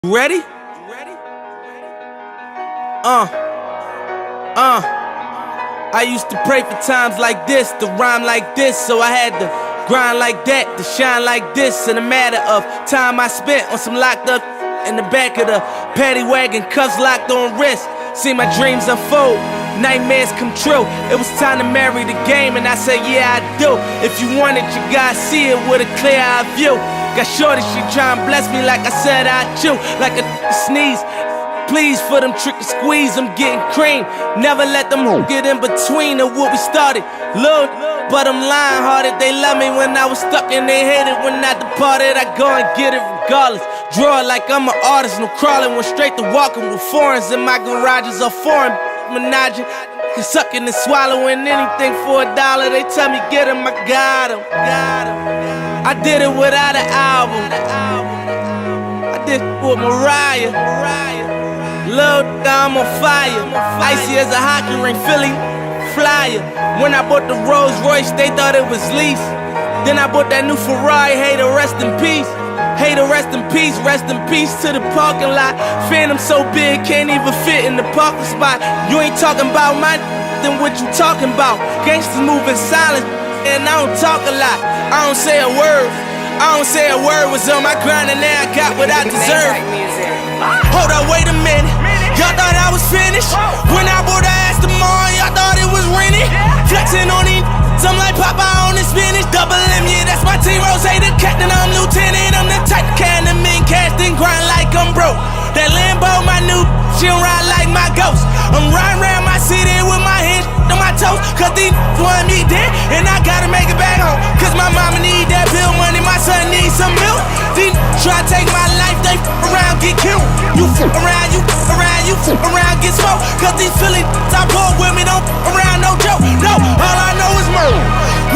Ready? I used to pray for times like this, to rhyme like this, so I had to grind like that, to shine like this. In a matter of time I spent on some locked up in the back of the paddy wagon, cuffs locked on wrist. See my dreams unfold, nightmares come true. It was time to marry the game, and I said, yeah, I do. If you want it, you gotta see it with a clear eye view. Got shorty, she tryin' bless me like I said I chew, like a sneeze. Please for them trick and squeeze, I'm getting cream. Never let them get in between of what we started. Look, but I'm lying hearted. They love me when I was stuck and they hated when I departed. I go and get it regardless. Draw it like I'm an artist, no crawling. Went straight to walking with foreigns in my garages are foreign. Menaging, sucking and swallowing anything for $1. They tell me get him, I got him. I did it without an album. I did it with Mariah. Lil' I'm on fire. Icy as a hockey ring, Philly flyer. When I bought the Rolls Royce, they thought it was lease. Then I bought that new Ferrari, hater, rest in peace. Hater, rest in peace to the parking lot. Phantom so big, can't even fit in the parking spot. You ain't talking about my then what you talking about? Gangsters move in silence, and I don't talk a lot. I don't say a word. Was on my grind and now I got what I deserve. Hold up, wait a minute. Y'all thought I was finished? When I bought the ass tomorrow, y'all thought it was rented? Flexing on these, I'm like Popeye on the spinach. Double M, yeah, that's my team. Rose, the captain, I'm lieutenant. I'm the type to can the men cast and grind like I'm broke. That Lambo, my new, she don't ride like my ghost. I'm riding around my city with my hands on my toes, cause these want me dead, and I gotta make it back home. Cause my mama need that bill money, my son needs some milk. These try to take my life, they around, get killed. You around, get smoked. Cause these Philly I pull with me, don't around, no joke. No, all I know is murder.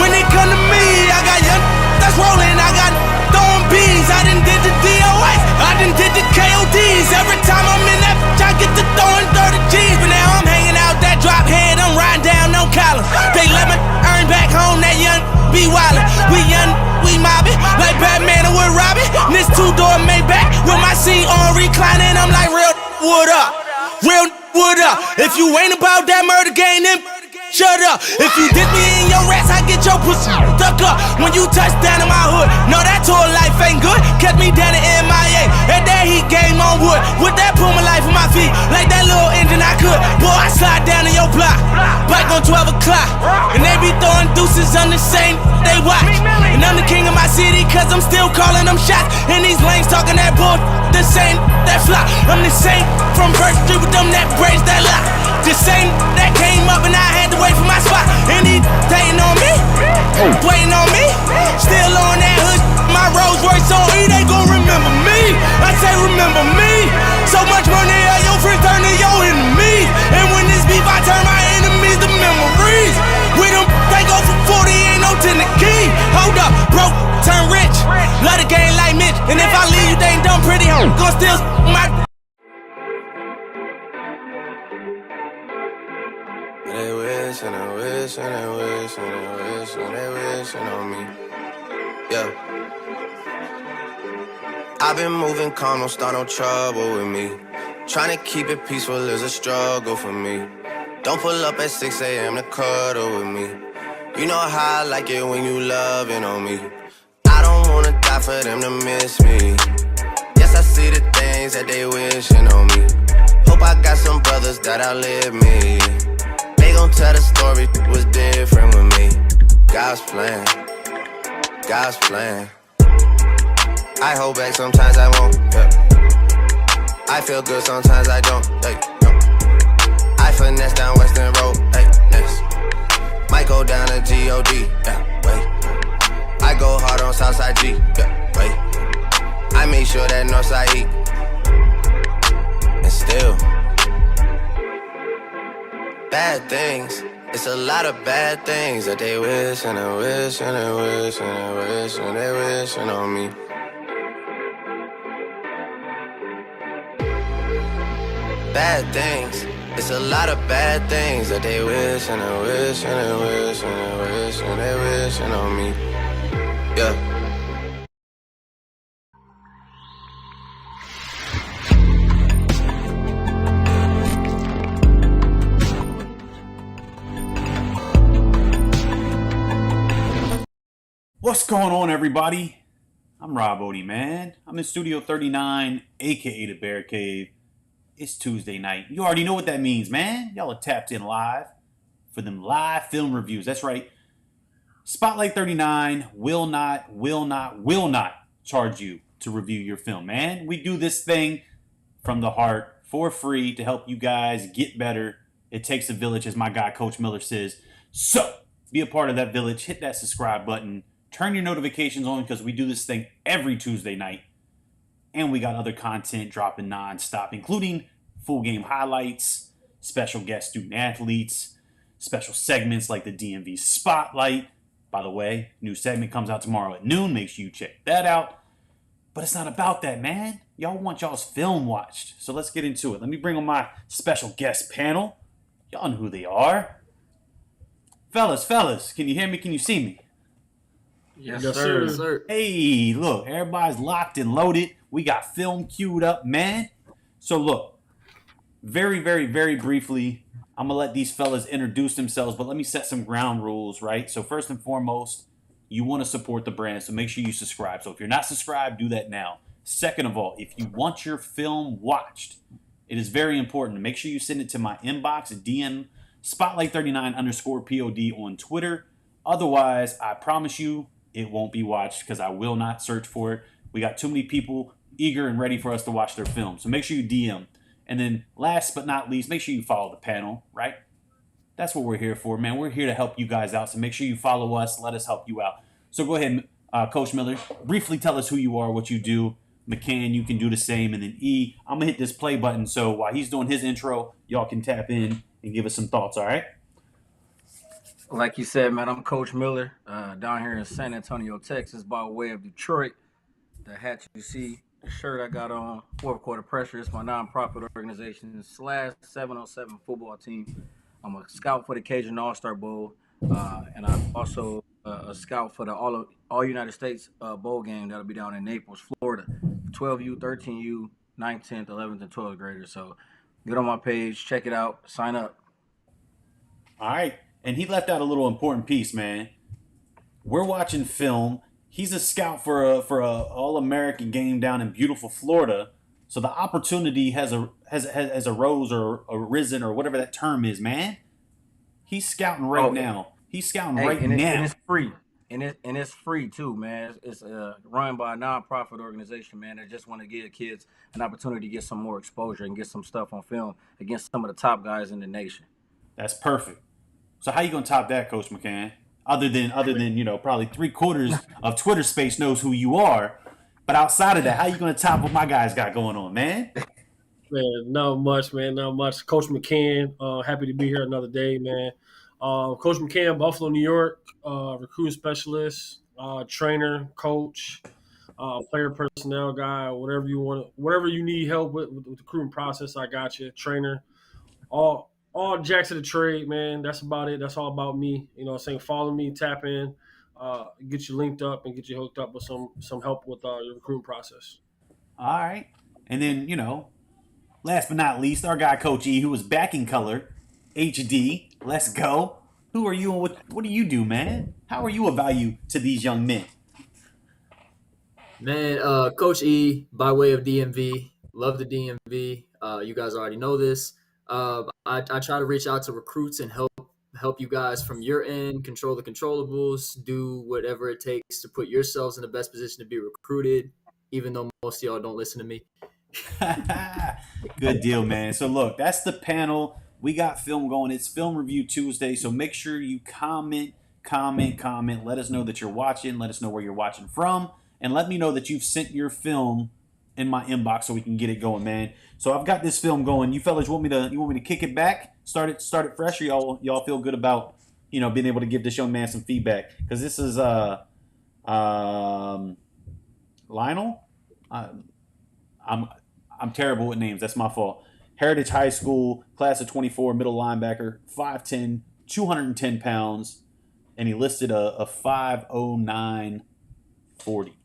When it come to me, I got young that's rolling, I got throwing bees. I done did the DOAs, I done did the KODs. Every time I'm in that I get to throwing 30 G's. But now I'm hanging out that drop head, I'm riding down no collar. They let me earn back home, that young be wildin'. We young, we mobbin', like Batman and with Robin. This two-door Maybach with my seat on reclining. I'm like, real wood up, real wood up. If you ain't about that murder game, then shut up. If you diss me in your rats, I get your pussy stuck up. When you touch down in my hood, no, that tour life ain't good. Catch me down in MIA, at that heat game on wood. With that Puma life on my feet, like that little engine I could. Boy, I slide down in your block, bike on 12 o'clock. And they be throwing deuces on the same, they watch. And I'm the king of my city, cause I'm still calling them shots. And these lanes talking that bull, the same, that flop. I'm the same from Birch Street with them that braids that lock. The same that came up and I had to wait for my spot. And he hating on me, waiting on me. Still on that hood, my Rolls Royce on E, they gon' remember me. I say remember me. So much money at your friends turn to your enemies. And when this beef, I turn my enemies to memories. With them, they go for 40, ain't no 10 the key. Hold up, broke, turn rich. Love the game like Mitch. And if I leave you, they ain't done pretty. Gon' still my. They wish and they wish and they wish and they wish and they wishing on me. Yeah. I've been moving calm, don't start no trouble with me. Trying to keep it peaceful is a struggle for me. Don't pull up at 6 a.m. to cuddle with me. You know how I like it when you loving on me. I don't wanna die for them to miss me. Yes, I see the things that they wishing on me. Hope I got some brothers that outlive me. They gon' tell the story was different with me. God's plan, God's plan. I hold back, sometimes I won't, yeah. I feel good, sometimes I don't, hey, no. I finesse down Western Road, hey, next. Might go down to G.O.D., yeah, wait. I go hard on Southside G, yeah, wait. I make sure that Northside eat. And still bad things, it's a lot of bad things that they wish and they wish and they wish and they wish and they wishing on me. Bad things, it's a lot of bad things that they wish and they wish and they wish and they wish and they wishing on me. Yeah. What's going on, everybody? I'm Rob Odie, man. I'm in Studio 39, aka the Bear Cave. It's Tuesday night. You already know what that means, man. Y'all are tapped in live for them live film reviews. That's right. Spotlight 39 will not charge you to review your film, man. We do this thing from the heart for free to help you guys get better. It takes a village, as my guy Coach Miller says. So, be a part of that village. Hit that subscribe button. Turn your notifications on because we do this thing every Tuesday night. And we got other content dropping non-stop, including full game highlights, special guest student athletes, special segments like the DMV Spotlight. By the way, new segment comes out tomorrow at noon. Make sure you check that out. But it's not about that, man. Y'all want y'all's film watched. So let's get into it. Let me bring on my special guest panel. Y'all know who they are. Fellas, can you hear me? Can you see me? Yes, sir. Hey, look, everybody's locked and loaded. We got film queued up, man. So look, very briefly, I'm going to let these fellas introduce themselves, but let me set some ground rules, right? So first and foremost, you want to support the brand, so make sure you subscribe. So if you're not subscribed, do that now. Second of all, if you want your film watched, it is very important to make sure you send it to my inbox, DM Spotlight39_POD on Twitter. Otherwise, I promise you, it won't be watched because I will not search for it. We got too many people eager and ready for us to watch their film. So make sure you DM. And then last but not least, make sure you follow the panel, right? That's what we're here for, man. We're here to help you guys out. So make sure you follow us. Let us help you out. So go ahead, Coach Miller. Briefly tell us who you are, what you do. McCann, you can do the same. And then E, I'm going to hit this play button. So while he's doing his intro, y'all can tap in and give us some thoughts, all right? Like you said, man, I'm Coach Miller down here in San Antonio, Texas, by way of Detroit. The hat you see, the shirt I got on, Fourth Quarter Pressure. It's my nonprofit organization / 707 football team. I'm a scout for the Cajun All-Star Bowl, and I'm also a scout for the All United States Bowl game that'll be down in Naples, Florida. 12U, 13U, 9th, 10th, 11th, and 12th graders. So get on my page, check it out, sign up. All right. And he left out a little important piece, man. We're watching film. He's a scout for a All-American game down in beautiful Florida. So the opportunity has arose or arisen or whatever that term is, man. He's scouting right now. He's scouting now. And it's free. And it's free too, man. It's run by a nonprofit organization, man. That just want to give kids an opportunity to get some more exposure and get some stuff on film against some of the top guys in the nation. That's perfect. So how you gonna top that, Coach McCann? Other than probably 3/4 of Twitter space knows who you are, but outside of that, how you gonna top what my guys got going on, man? Man, not much, man. Not much. Coach McCann, happy to be here another day, man. Coach McCann, Buffalo, New York, recruiting specialist, trainer, coach, player personnel guy, whatever you need help with the recruiting process, I got you. Trainer, all jacks of the trade, man. That's about it. That's all about me. You know what I'm saying? Follow me, tap in, get you linked up and get you hooked up with some help with your recruiting process. All right. And then, last but not least, our guy Coach E, who was back in color, HD. Let's go. Who are you and what do you do, man? How are you of value to these young men? Man, Coach E, by way of DMV, love the DMV. You guys already know this. I try to reach out to recruits and help you guys from your end, control the controllables, do whatever it takes to put yourselves in the best position to be recruited, even though most of y'all don't listen to me. Good deal, man. So look, that's the panel. We got film going. It's Film Review Tuesday, so make sure you comment. Let us know that you're watching. Let us know where you're watching from, and let me know that you've sent your film in my inbox so we can get it going, man. So I've got this film going. You fellas want me to kick it back? Start it fresh, or y'all feel good about being able to give this young man some feedback? Because this is Lionel. I'm terrible with names. That's my fault. Heritage High School, class of 24, middle linebacker, 5'10", 210 pounds, and he listed a 5'09", 40.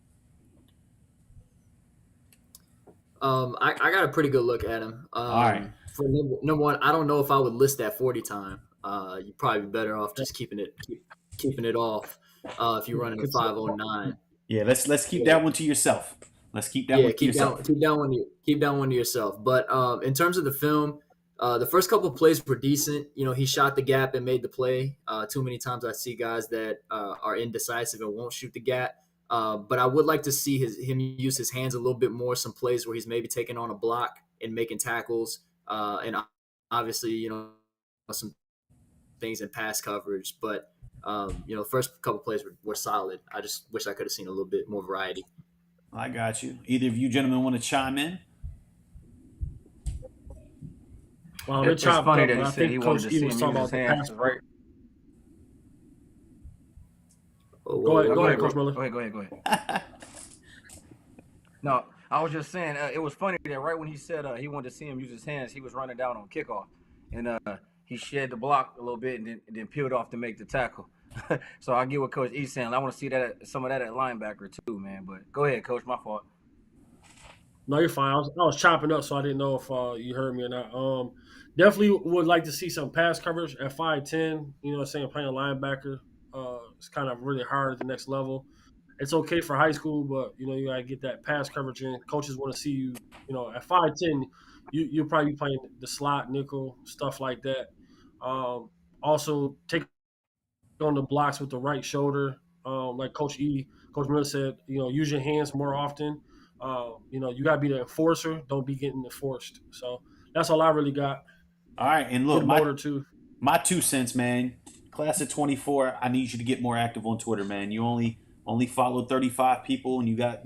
I got a pretty good look at him. All right. For number one, I don't know if I would list that 40 time. You'd probably be better off just keeping it off. If you're running a 509. Yeah, let's keep that one to yourself. Let's keep that Yeah, one to yourself. keep that one to yourself. But in terms of the film, the first couple of plays were decent. You know, he shot the gap and made the play. Too many times I see guys that are indecisive and won't shoot the gap. But I would like to see him use his hands a little bit more. Some plays where he's maybe taking on a block and making tackles, and obviously, you know, some things in pass coverage. But you know, first couple plays were solid. I just wish I could have seen a little bit more variety. I got you. Either of you gentlemen want to chime in? Well, It's funny that he said he wanted to see him use talking his about the hands, pass. right? Go ahead, Coach Miller. Go ahead. No, I was just saying it was funny that right when he said he wanted to see him use his hands, he was running down on kickoff, and he shed the block a little bit and then peeled off to make the tackle. So I get what Coach E's saying. I want to see some of that at linebacker too, man. But go ahead, Coach. My fault. No, you're fine. I was chopping up, so I didn't know if you heard me or not. Definitely would like to see some pass coverage at 5'10". You know what I'm saying? Playing linebacker, it's kind of really hard at the next level. It's okay for high school, but, you know, you got to get that pass coverage in. Coaches want to see you, you know, at 5'10", you'll probably be playing the slot, nickel, stuff like that. Also, take on the blocks with the right shoulder. Like Coach Miller said, you know, use your hands more often. You know, you got to be the enforcer. Don't be getting enforced. So that's all I really got. All right, and look, my 2 cents, man. Class of 24, I need you to get more active on Twitter, man. You only followed 35 people, and you got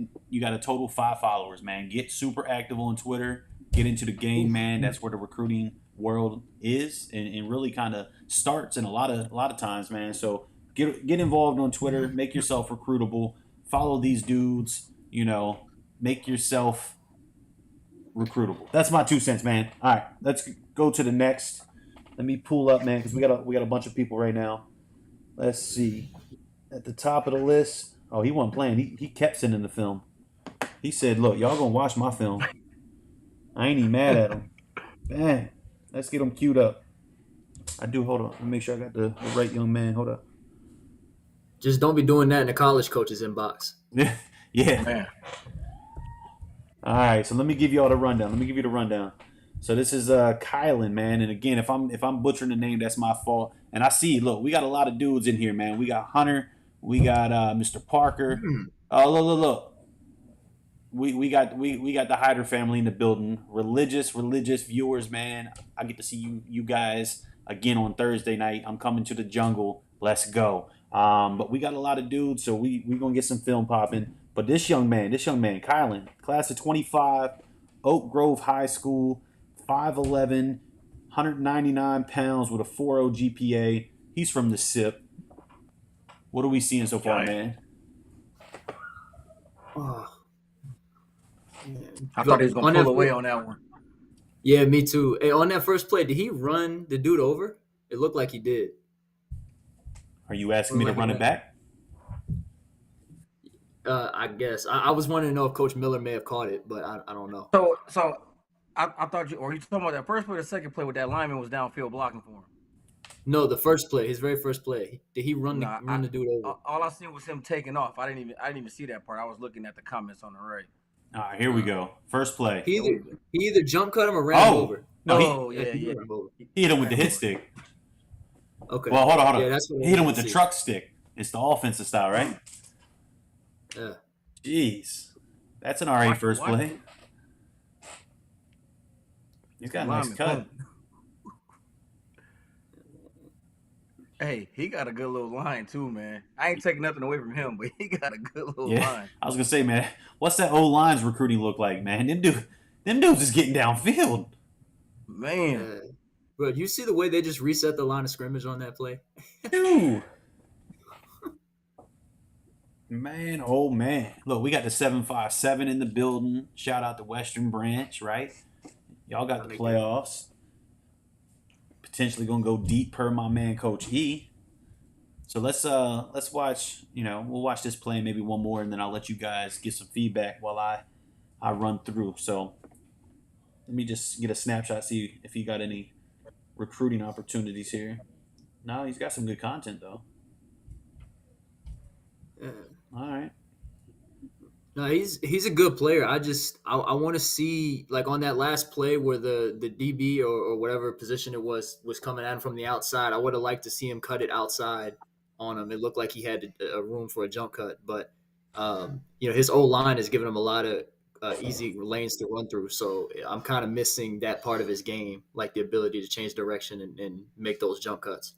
a total 5 followers, man. Get super active on Twitter. Get into the game, man. That's where the recruiting world is, and really kind of starts in a lot of times, man. So get involved on Twitter. Make yourself recruitable. Follow these dudes. You know, make yourself recruitable. That's my 2 cents, man. All right, let's go to the next. Let me pull up, man, because we got a bunch of people right now. Let's see. At the top of the list. Oh, he wasn't playing. He kept sending the film. He said, "Look, y'all gonna watch my film." I ain't even mad at him. Bang. Let's get him queued up. I do. Hold on. Let me make sure I got the right young man. Hold up. Just don't be doing that in the college coach's inbox. Yeah. Man. All right. So let me give you all the rundown. So this is Kylan, man. And again, if I'm butchering the name, that's my fault. And I see, look, we got a lot of dudes in here, man. We got Hunter. We got Mr. Parker. Oh, look. We got the Hyder family in the building. Religious viewers, man. I get to see you guys again on Thursday night. I'm coming to the jungle. Let's go. But we got a lot of dudes, so we gonna get some film popping. But this young man, Kylan, class of 25, Oak Grove High School, 5'11", 199 pounds with a 4.0 GPA. He's from the SIP. What are we seeing so far, man? Oh. I thought he was going to pull away on that one. Yeah, me too. Hey, on that first play, did he run the dude over? It looked like he did. Are you asking me to run it back? I guess. I was wanting to know if Coach Miller may have caught it, but I don't know. So I thought you talking about that first play or the second play with that lineman was downfield blocking for him? No, the first play, his very first play. Did he run the dude over? All I seen was him taking off. I didn't even see that part. I was looking at the comments on the right. All right, here we go. First play. He either jump cut him or ran him over. No, he hit him with the hit stick. Okay. Well, hold on. Yeah, that's what he hit him with the truck stick. It's the offensive style, right? Yeah. Jeez. That's an RA first play. He's got a nice cut. Hey, he got a good little line too, man. I ain't taking nothing away from him, but he got a good little line. I was gonna say, man, what's that O-line's recruiting look like, man? Them dudes is getting downfield. Man. Bro, you see the way they just reset the line of scrimmage on that play? Dude. Man, oh man. Look, we got the 757 in the building. Shout out to Western Branch, right? Y'all got the playoffs. Potentially gonna go deep per my man Coach E. So let's watch, we'll watch this play maybe one more, and then I'll let you guys get some feedback while I run through. So let me just get a snapshot, see if he got any recruiting opportunities here. No, he's got some good content though. All right. No, he's a good player. I want to see like on that last play where the DB or whatever position it was coming at him from the outside. I would have liked to see him cut it outside on him. It looked like he had a room for a jump cut, but his O line has given him a lot of easy lanes to run through. So I'm kind of missing that part of his game, like the ability to change direction and make those jump cuts.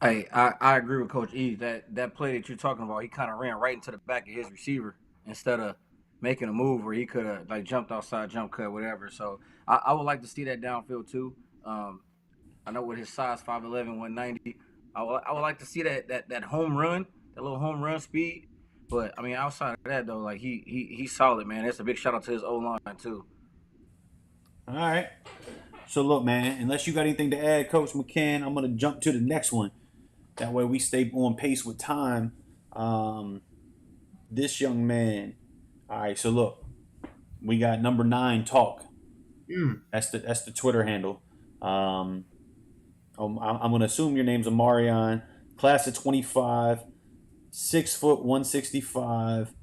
Hey, I agree with Coach E. That play that you're talking about, he kind of ran right into the back of his receiver instead of making a move where he could have like jumped outside, jump cut, whatever. So I would like to see that downfield too. I know with his size, 5'11", 190, I would like to see that home run, that little home run speed. But I mean, outside of that though, like he's solid, man. That's a big shout out to his O line too. All right. So look, man, unless you got anything to add, Coach McCann, I'm gonna jump to the next one. That way we stay on pace with time. This young man. All right, so look, we got number 9 talk. That's the Twitter handle. I'm gonna assume your name's Amarion, class of 25, 6 foot 165.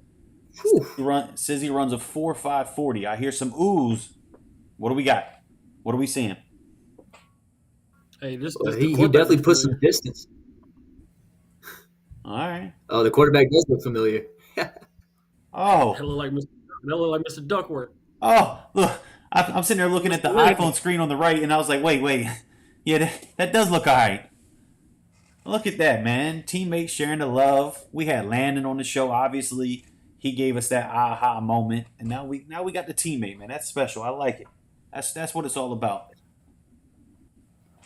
Says he runs a 4.5 40. I hear some oohs. What do we got? What are we seeing? Hey, he definitely put some distance. All right. Oh, the quarterback does look familiar. Oh. That look like Mr. Duckworth. Oh, look. I'm sitting there looking at the iPhone screen on the right, and I was like, wait. Yeah, that does look all right. Look at that, man. Teammates sharing the love. We had Landon on the show. Obviously, he gave us that aha moment, and now we got the teammate, man. That's special. I like it. That's what it's all about.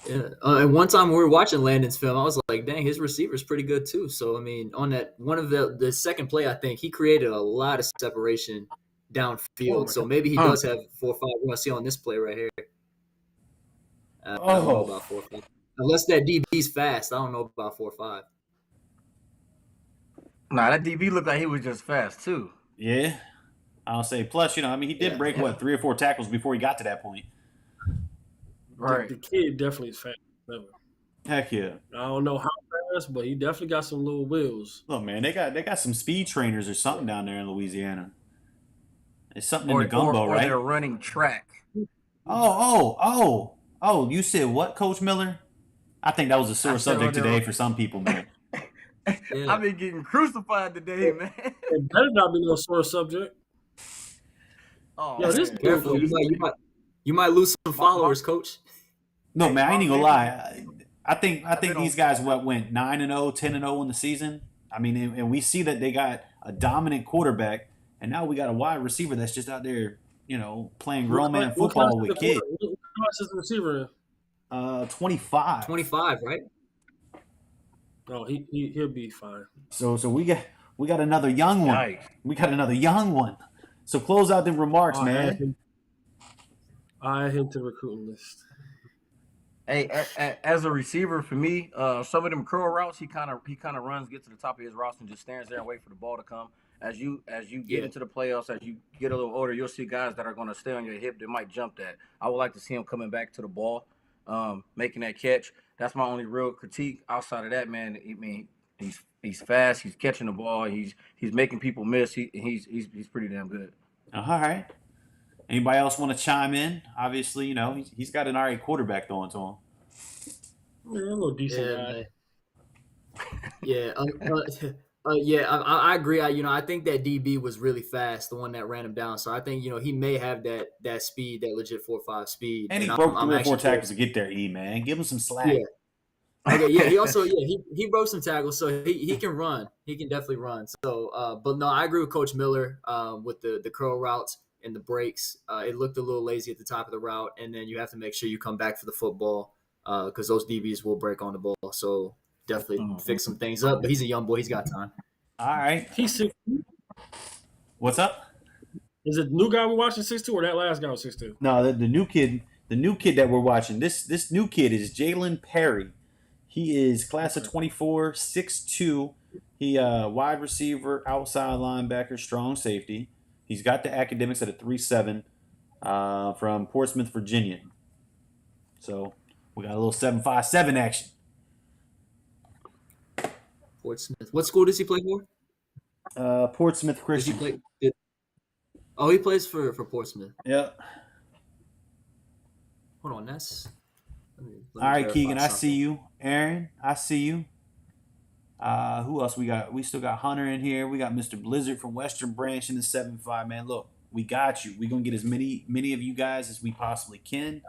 Yeah. And one time we were watching Landon's film, I was like, dang, his receiver's pretty good too. So, I mean, on that one of the second play, I think he created a lot of separation downfield. So maybe he does have 4.5. We're going to see on this play right here. I don't know about 4.5. Unless that DB's fast, I don't know about 4.5. Nah, that DB looked like he was just fast too. Yeah. I'll say, plus, he did break, 3 or 4 tackles before he got to that point. Right. The kid definitely is fast. Heck yeah. I don't know how fast, but he definitely got some little wheels. Look, man, they got some speed trainers or something down there in Louisiana. It's something in the gumbo, or right? they're running track. Oh, you said what, Coach Miller? I think that was a sore subject today for some people, man. Yeah. I've been getting crucified today, man. It better not be no sore subject. Oh, yo, this careful. You might lose some followers, Coach. No, man, I ain't even gonna lie. I think these guys went 9-0, 10-0 in the season. I mean, and we see that they got a dominant quarterback, and now we got a wide receiver that's just out there, playing grown man football with kids. What class is the receiver in? 25. 25, right? Oh, he'll be fine. So we got another young one. Nice. We got another young one. So close out the remarks, man. I add him to the recruiting list. Hey, as a receiver for me, some of them curl routes, he kind of runs, gets to the top of his roster, and just stands there and wait for the ball to come. As you get into the playoffs, as you get a little older, you'll see guys that are going to stay on your hip that might jump that. I would like to see him coming back to the ball, making that catch. That's my only real critique. Outside of that, man, he's fast. He's catching the ball. He's making people miss. He's pretty damn good. All right. Anybody else want to chime in? Obviously, he's got an all right quarterback throwing to him. Yeah, a little decent guy. Yeah. I agree. I think that DB was really fast, the one that ran him down. So I think he may have that speed, that legit 4.5 speed. And he broke 3 or 4 tackles to get there. Man, give him some slack. Yeah. Okay. Yeah. He also he broke some tackles, so he can run. He can definitely run. So, but no, I agree with Coach Miller with the curl routes and the breaks. It looked a little lazy at the top of the route, and then you have to make sure you come back for the football because those DBs will break on the ball. So definitely fix some things up. But he's a young boy; he's got time. All right. He's 6'2". What's up? Is it the new guy we're watching 6'2", or that last guy was 6'2"? No, the new kid that we're watching. This new kid is Jalen Perry. He is class of 24, 6'2". He wide receiver, outside linebacker, strong safety. He's got the academics at a 3.7 from Portsmouth, Virginia. So we got a little 7.57 action. Portsmouth. What school does he play for? Portsmouth Does he Christian. play? Oh, he plays for Portsmouth. Yeah. Hold on, that's. Let me All right, clarify Keegan, I something. see you. Aaron, I see you. Who else we got? We still got Hunter in here. We got Mr. Blizzard from Western Branch in the 7-5. Man, look, we got you. We're gonna get as many of you guys as we possibly can.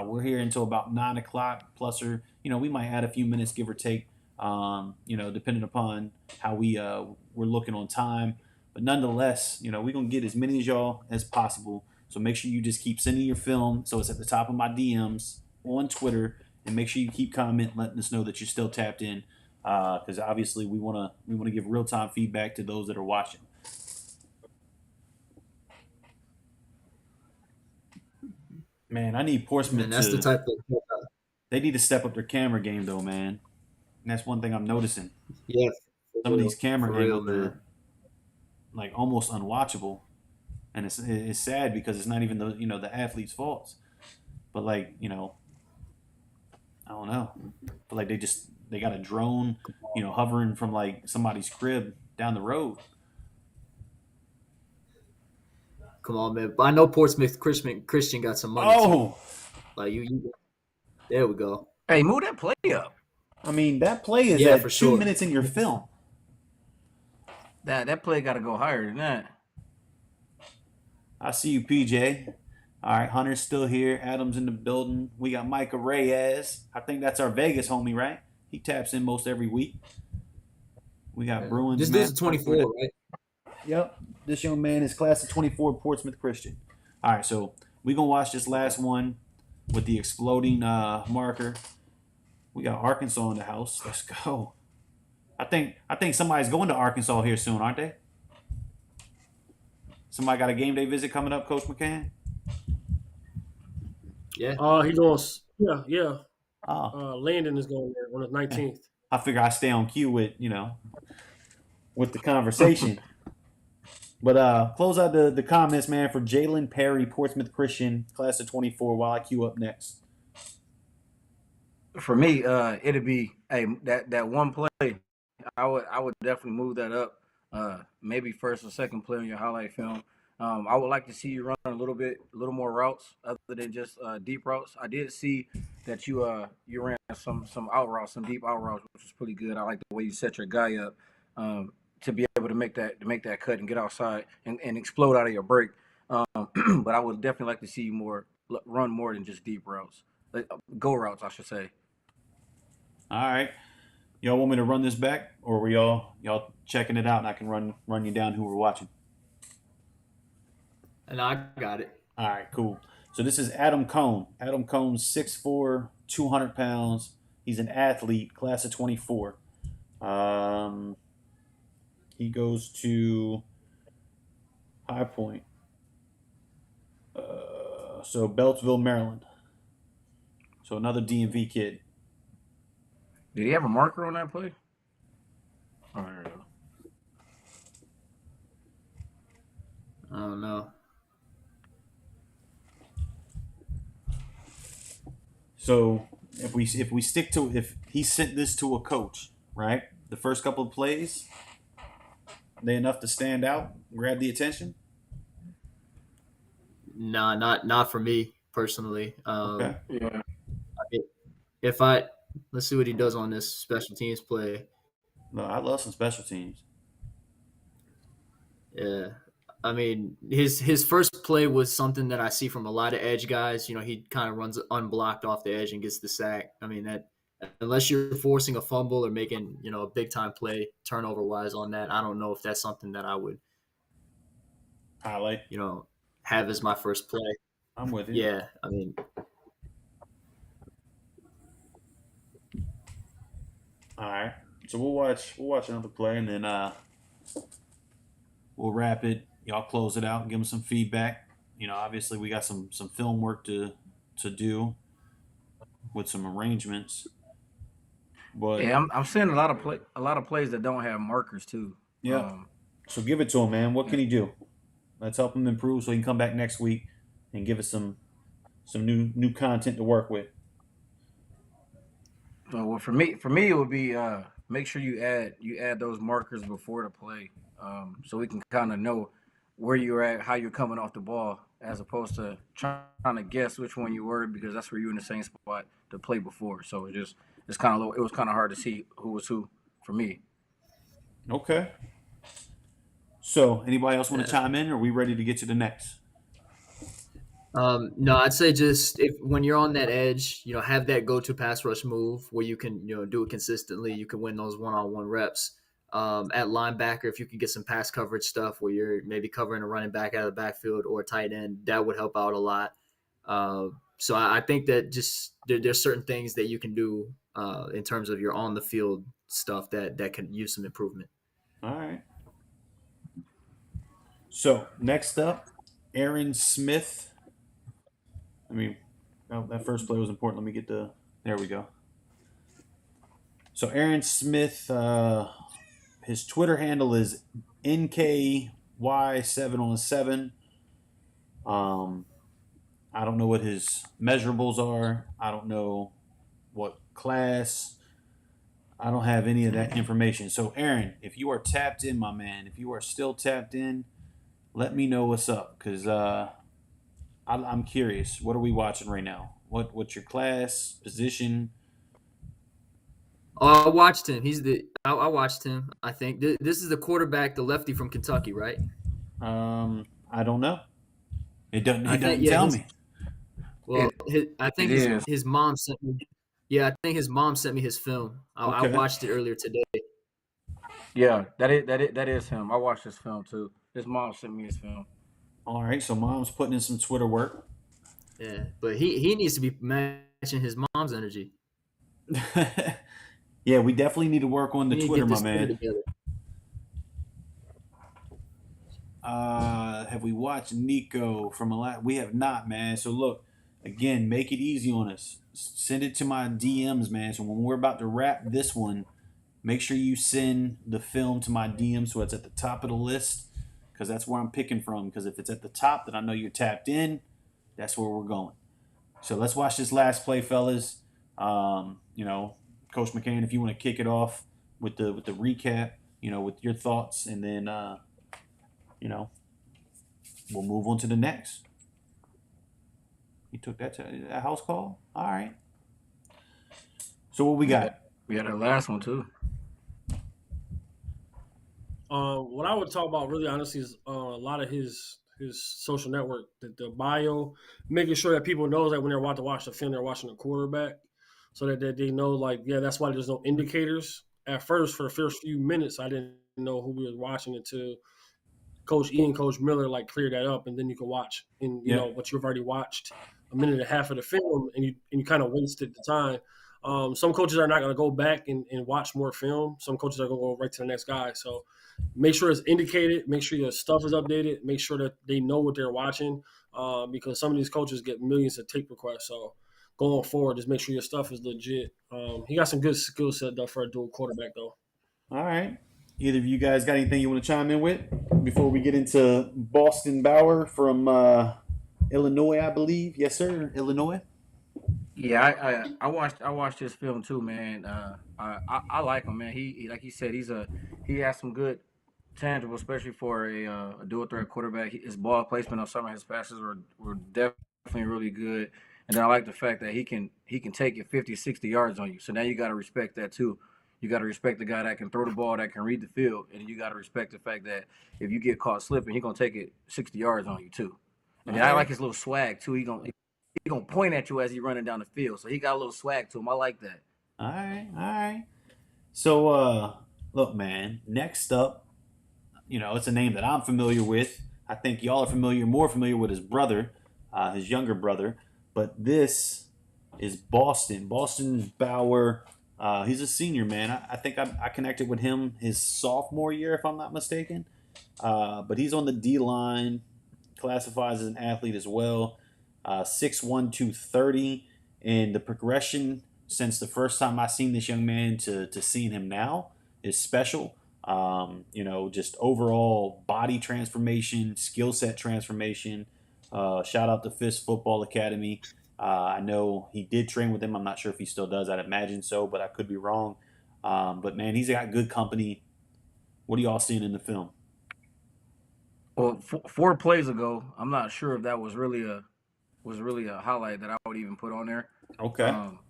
We're here until about 9 o'clock. Plus, or we might add a few minutes, give or take. Depending upon how we're looking on time. But nonetheless, we're gonna get as many of y'all as possible. So make sure you just keep sending your film, so it's at the top of my DMs on Twitter, and make sure you keep commenting, letting us know that you're still tapped in. Because obviously we want to give real time feedback to those that are watching. Man, I need Portsmouth. And that's the type of. They need to step up their camera game, though, man. And that's one thing I'm noticing. Yeah. Some of these camera For real, angles are like almost unwatchable, and it's sad because it's not even the athlete's faults, but I don't know, but like they got a drone, hovering from like somebody's crib down the road. Come on, man. But I know Portsmouth Christian got some money. Oh, Too. Like you. There we go. Hey, move that play up. I mean, that play is Yeah, at for 2 sure. minutes in your film. That play got to go higher than that. I see you, PJ. All right, Hunter's still here. Adam's in the building. We got Micah Reyes. I think that's our Vegas homie, right? He taps in most every week. We got Bruins. This dude's 24, right? Yep. This young man is class of 24, Portsmouth Christian. All right, so we're going to watch this last one with the exploding marker. We got Arkansas in the house. Let's go. I think somebody's going to Arkansas here soon, aren't they? Somebody got a game day visit coming up, Coach McCann? Yeah. He goes. Yeah. Oh, Landon is going there on the 19th. I figure I stay on cue with the conversation. But close out the comments, man, for Jalen Perry, Portsmouth Christian, class of 24, while I queue up next. For me, it'd be that one play. I would definitely move that up. Maybe first or second play on your highlight film. I would like to see you run a little more routes other than just deep routes. I did see that you ran some out routes, some deep out routes, which was pretty good. I like the way you set your guy up to be able to make that cut and get outside and explode out of your break. But I would definitely like to see you run more than just deep routes, go routes, I should say. All right. Y'all want me to run this back, or were y'all checking it out and I can run you down who we're watching? And I got it. All right, cool. So this is Adam Cone. Adam Cone's 6'4", 200 pounds. He's an athlete, class of 24. He goes to High Point. So Beltsville, Maryland. So another DMV kid. Did he have a marker on that play? Oh, there we go. I don't know. So if he sent this to a coach, right? The first couple of plays, they enough to stand out, grab the attention? Nah, not for me personally. Okay. Yeah. Let's see what he does on this special teams play. No, I love some special teams. Yeah. I mean, his first play was something that I see from a lot of edge guys. He kind of runs unblocked off the edge and gets the sack. I mean, that unless you're forcing a fumble or making, a big time play turnover wise on that, I don't know if that's something that I would highlight. Have as my first play. I'm with you. Yeah, I mean, all right. So we'll watch another play and then we'll wrap it. Y'all close it out and give them some feedback. Obviously we got some film work to do with some arrangements. But Yeah, I'm seeing a lot of plays that don't have markers too. yeah. So give it to him, man. What can he do? Let's help him improve so he can come back next week and give us some new content to work with. Well, for me, it would be make sure you add those markers before the play. so we can kind of know where you're at, how you're coming off the ball, as opposed to trying to guess which one you were, because that's where you're in the same spot to play before. So it was kind of hard to see who was who for me. Okay. So, anybody else want to chime in, or are we ready to get to the next? No, I'd say just if when you're on that edge, have that go-to pass rush move where you can, do it consistently. You can win those one-on-one reps. At linebacker, if you can get some pass coverage stuff where you're maybe covering a running back out of the backfield or a tight end, that would help out a lot. So I think that just there's certain things that you can do in terms of your on the field stuff that can use some improvement. All right. So, next up, Aaron Smith. That first play was important. Let me get there we go. So, Aaron Smith, his Twitter handle is NKY7on7. I don't know what his measurables are. I don't know what class. I don't have any of that information. So, Aaron, if you are tapped in, my man, if you are still tapped in, let me know what's up, because I'm curious. What are we watching right now? What's your class, position? Oh, I watched him. I watched him. I think this is the quarterback, the lefty from Kentucky, right? I don't know. It doesn't Yeah, tell me. Well, I think It is. his mom sent me. Yeah, I think his mom sent me his film. I Okay. watched it earlier today. Yeah, that is him. I watched this film too. His mom sent me his film. All right, so mom's putting in some Twitter work. Yeah, but he needs to be matching his mom's energy. Yeah, we definitely need to work on the We need to Twitter, get my this Twitter man. together. Have we watched Nico from a lot? We have not, man. So look, again, make it easy on us. Send it to my DMs, man. So when we're about to wrap this one, make sure you send the film to my DM so it's at the top of the list, because that's where I'm picking from. Because if it's at the top, then I know you're tapped in. That's where we're going. So let's watch this last play, fellas. Coach McCann, if you want to kick it off with the recap, with your thoughts, and then we'll move on to the next. You took that to a house call? All right. So what we got? We had our last one too. What I would talk about really honestly is a lot of his social network, the bio, making sure that people know that when they're about to watch the film, they're watching the quarterback, so that they know, like, yeah, that's why there's no indicators. At first, for the first few minutes, I didn't know who we were watching until Coach Miller cleared that up, and then you can watch what you've already watched a minute and a half of the film, and you kind of wasted the time. Some coaches are not going to go back and watch more film. Some coaches are going to go right to the next guy. So make sure it's indicated. Make sure your stuff is updated. Make sure that they know what they're watching, because some of these coaches get millions of tape requests. So going forward, just make sure your stuff is legit. He got some good skill set though for a dual quarterback though. All right. Either of you guys got anything you want to chime in with before we get into Boston Bauer from Illinois, I believe? Yes, sir. Illinois. Yeah, I watched this film too, man. I like him, man. He like he said, he has some good tangible, especially for a dual threat quarterback. His ball placement on some of his passes were definitely really good. And then I like the fact that he can take it 50, 60 yards on you. So now you got to respect that too. You got to respect the guy that can throw the ball, that can read the field, and you got to respect the fact that if you get caught slipping, he's gonna take it 60 yards on you too. And then I like his little swag too. He gonna point at you as he running down the field. So he got a little swag to him. I like that. All right. So, look, man, next up, it's a name that I'm familiar with. I think y'all are more familiar with his brother, his younger brother. But this is Boston Bauer. He's a senior, man. I think I connected with him his sophomore year, if I'm not mistaken. But he's on the D line, classifies as an athlete as well. 6'1", 230, and the progression since the first time I seen this young man to seeing him now is special. Just overall body transformation, skill set transformation. Shout out to Fist Football Academy. I know he did train with him. I'm not sure if he still does. I'd imagine so, but I could be wrong. But man, he's got good company. What are y'all seeing in the film? Well, 4 plays ago, I'm not sure if that was really a highlight that I would even put on there. Okay. Um,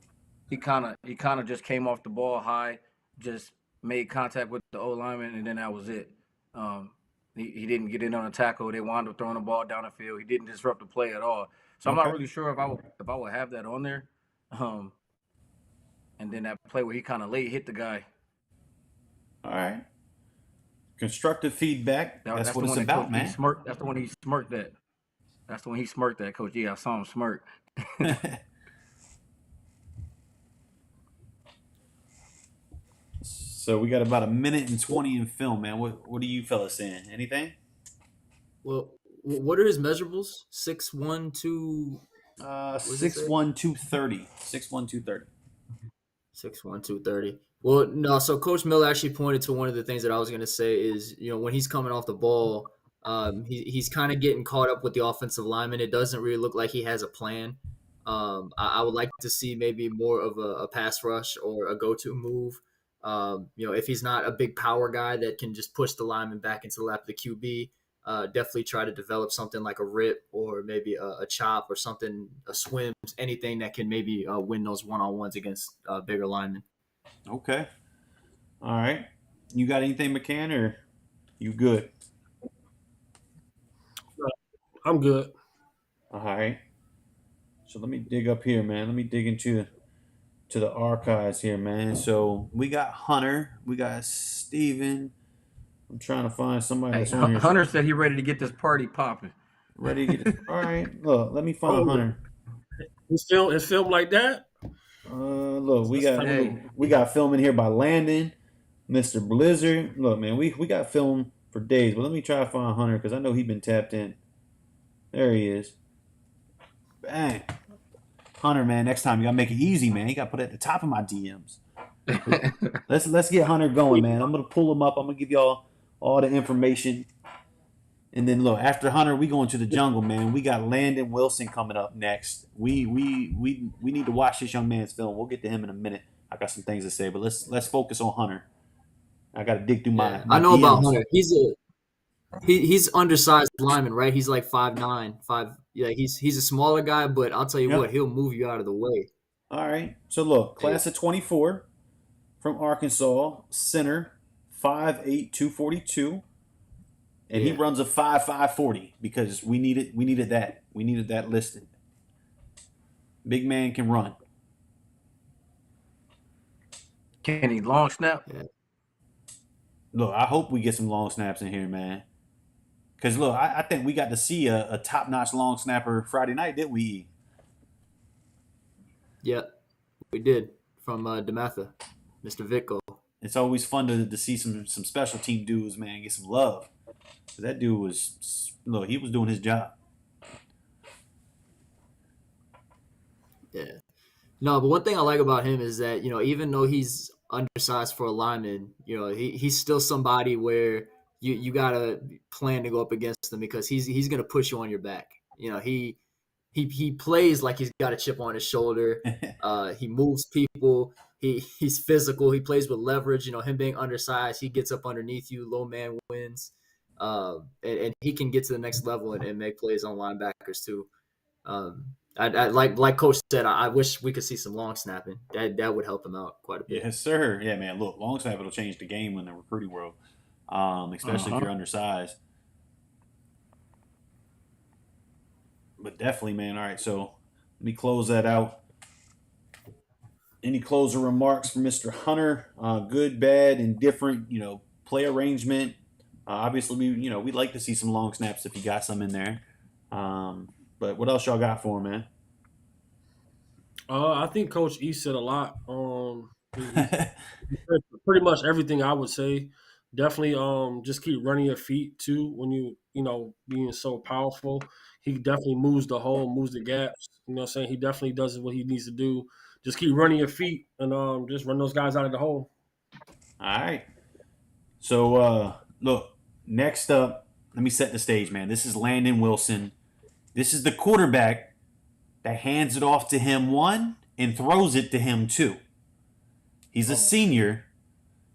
he kind of just came off the ball high, just made contact with the O lineman, and then that was it. Um, he didn't get in on a tackle. They wound up throwing the ball down the field. He didn't disrupt the play at all. So I'm not Okay. really sure if I would have that on there. Um, and then that play where he kind of late hit the guy. All right. Constructive feedback. That's That's what the it's one that about, Coach E man. smirked. That's the one he smirked at. That's the one he smirked at, Coach E. I saw him smirk. So we got about 1:20 in film, man. What are you fellas saying? Anything? Well, what are his measurables? 6'1", 2. What does it say? 6'1", 230. 6'1", 230. 6'1", 230. Well, no. So Coach Miller actually pointed to one of the things that I was going to say is, when he's coming off the ball, he's kind of getting caught up with the offensive lineman. It doesn't really look like he has a plan. I would like to see maybe more of a pass rush or a go-to move. If he's not a big power guy that can just push the lineman back into the lap of the QB, definitely try to develop something like a rip or maybe a chop or something, a swim, anything that can maybe win those one-on-ones against bigger linemen. Okay. All right. You got anything, McCann, or you good? I'm good. All right. So let me dig up here, man. Let me dig into the archives here, man. So we got Hunter. We got Steven. I'm trying to find somebody Hey, that's on here. Hunter said he ready to get this party popping. Ready to get it. All right. Look, let me find Hunter. It's filmed like that. Look, we Hey. got film in here by Landon, Mr. Blizzard. Look, man, we got film for days, but let me try to find Hunter because I know he's been tapped in. There he is. Bang. Hunter, man, next time you gotta make it easy, man. You gotta put it at the top of my DMs. Let's get Hunter going, man. I'm gonna pull him up. I'm gonna give y'all all the information. And then look, after Hunter, we go into the jungle, man. We got Landon Wilson coming up next. We need to watch this young man's film. We'll get to him in a minute. I got some things to say, but let's focus on Hunter. I got to dig through my I know DMs. about Hunter. He's undersized lineman, right? He's like 5'9", 5. Yeah, he's a smaller guy, but I'll tell you what, he'll move you out of the way. All right. So look, class of 24 from Arkansas, center, 5'8", 242. And he runs a 5'5", 40 because we needed that. We needed that listed. Big man can run. Can he long snap? Yeah. Look, I hope we get some long snaps in here, man. Because, look, I think we got to see a top-notch long snapper Friday night, didn't we? Yeah, we did from DeMatha, Mr. Vicko. It's always fun to see some special team dudes, man, get some love. That dude was, look, he was doing his job. Yeah. No, but one thing I like about him is that, even though he's undersized for a lineman, he's still somebody where you got to plan to go up against him because he's going to push you on your back. He plays like he's got a chip on his shoulder. He moves people. He's physical. He plays with leverage. Him being undersized, he gets up underneath you. Low man wins. And he can get to the next level and make plays on linebackers too. I like Coach said, I wish we could see some long snapping. That would help him out quite a bit. Yes, sir. Yeah, man. Look, long snap will change the game in the recruiting world, especially if you're undersized. But definitely, man. All right, so let me close that out. Any closing remarks from Mr. Hunter? Good, bad, indifferent. Play arrangement. Obviously, we'd like to see some long snaps if you got some in there. But what else y'all got for him, man? I think Coach E said a lot. Pretty much everything I would say. Definitely, just keep running your feet too. When being so powerful, he definitely moves the gaps. You know what I'm saying? He definitely does what he needs to do. Just keep running your feet and just run those guys out of the hole. All right. So look, next up, let me set the stage, man. This is Landon Wilson. This is the quarterback that hands it off to him, one, and throws it to him, two. He's a senior.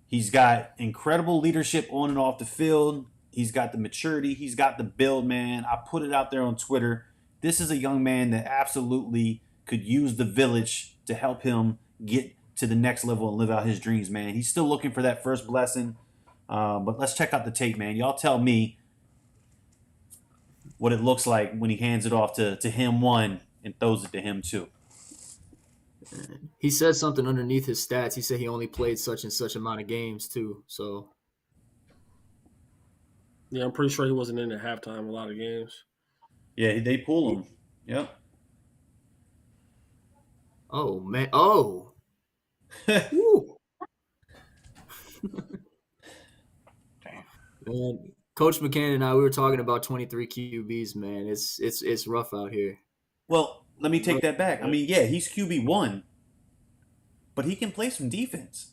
He's got incredible leadership on and off the field. He's got the maturity. He's got the build, man. I put it out there on Twitter. This is a young man that absolutely could use the village to help him get to the next level and live out his dreams, man. He's still looking for that first blessing. But let's check out the tape, man. Y'all tell me what it looks like when he hands it off to him one and throws it to him two. He said something underneath his stats. He said he only played such and such amount of games too. So Yeah, I'm pretty sure he wasn't in at halftime a lot of games. Yeah, they pull him. Yep. oh man, oh. Woo. Man, Coach McCann and I, we were talking about 23 QBs, man. It's rough out here. Well, let me take that back. I mean, yeah, he's QB1, but he can play some defense.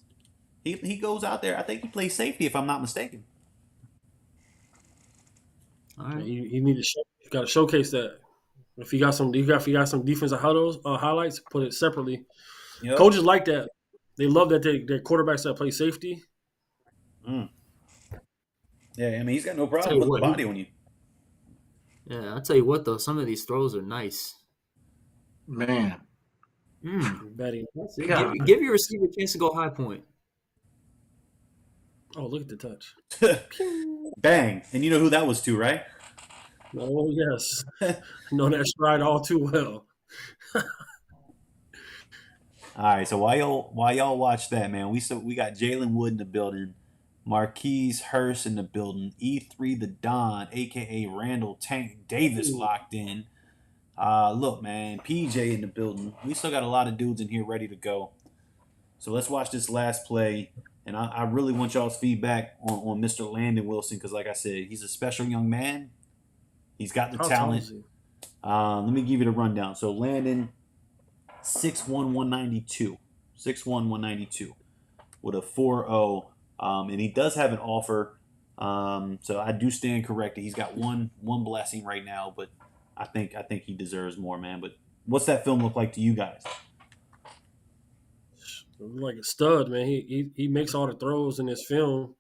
He goes out there. I think he plays safety, if I'm not mistaken. All right. You need to you got to showcase that. If you got some defensive highlights, put it separately. Yep. Coaches like that. They love that their quarterbacks that play safety. Yeah, I mean, he's got no Tell problem you with what, the body on you. Yeah, I'll tell you what though, some of these throws are nice. Man, Betting. Give your receiver a chance to go high point. Oh, look at the touch. Bang. And you know who that was to, right? Oh, yes. Know that stride all too well. All right, so while y'all watch that, man, we got Jalen Wood in the building, Marquise Hurst in the building, E3 the Don, aka Randall Tank Davis locked in. Look, man, PJ in the building. We still got a lot of dudes in here ready to go. So let's watch this last play, and I really want y'all's feedback on Mr. Landon Wilson because, like I said, he's a special young man. He's got the How tall talent. is he? Let me give you the rundown. So Landon, 6'1", 192. 6'1", 192 with a 4.0. And he does have an offer. So I do stand corrected. He's got one blessing right now, but I think he deserves more, man. But what's that film look like to you guys? Like a stud, man. He makes all the throws in this film.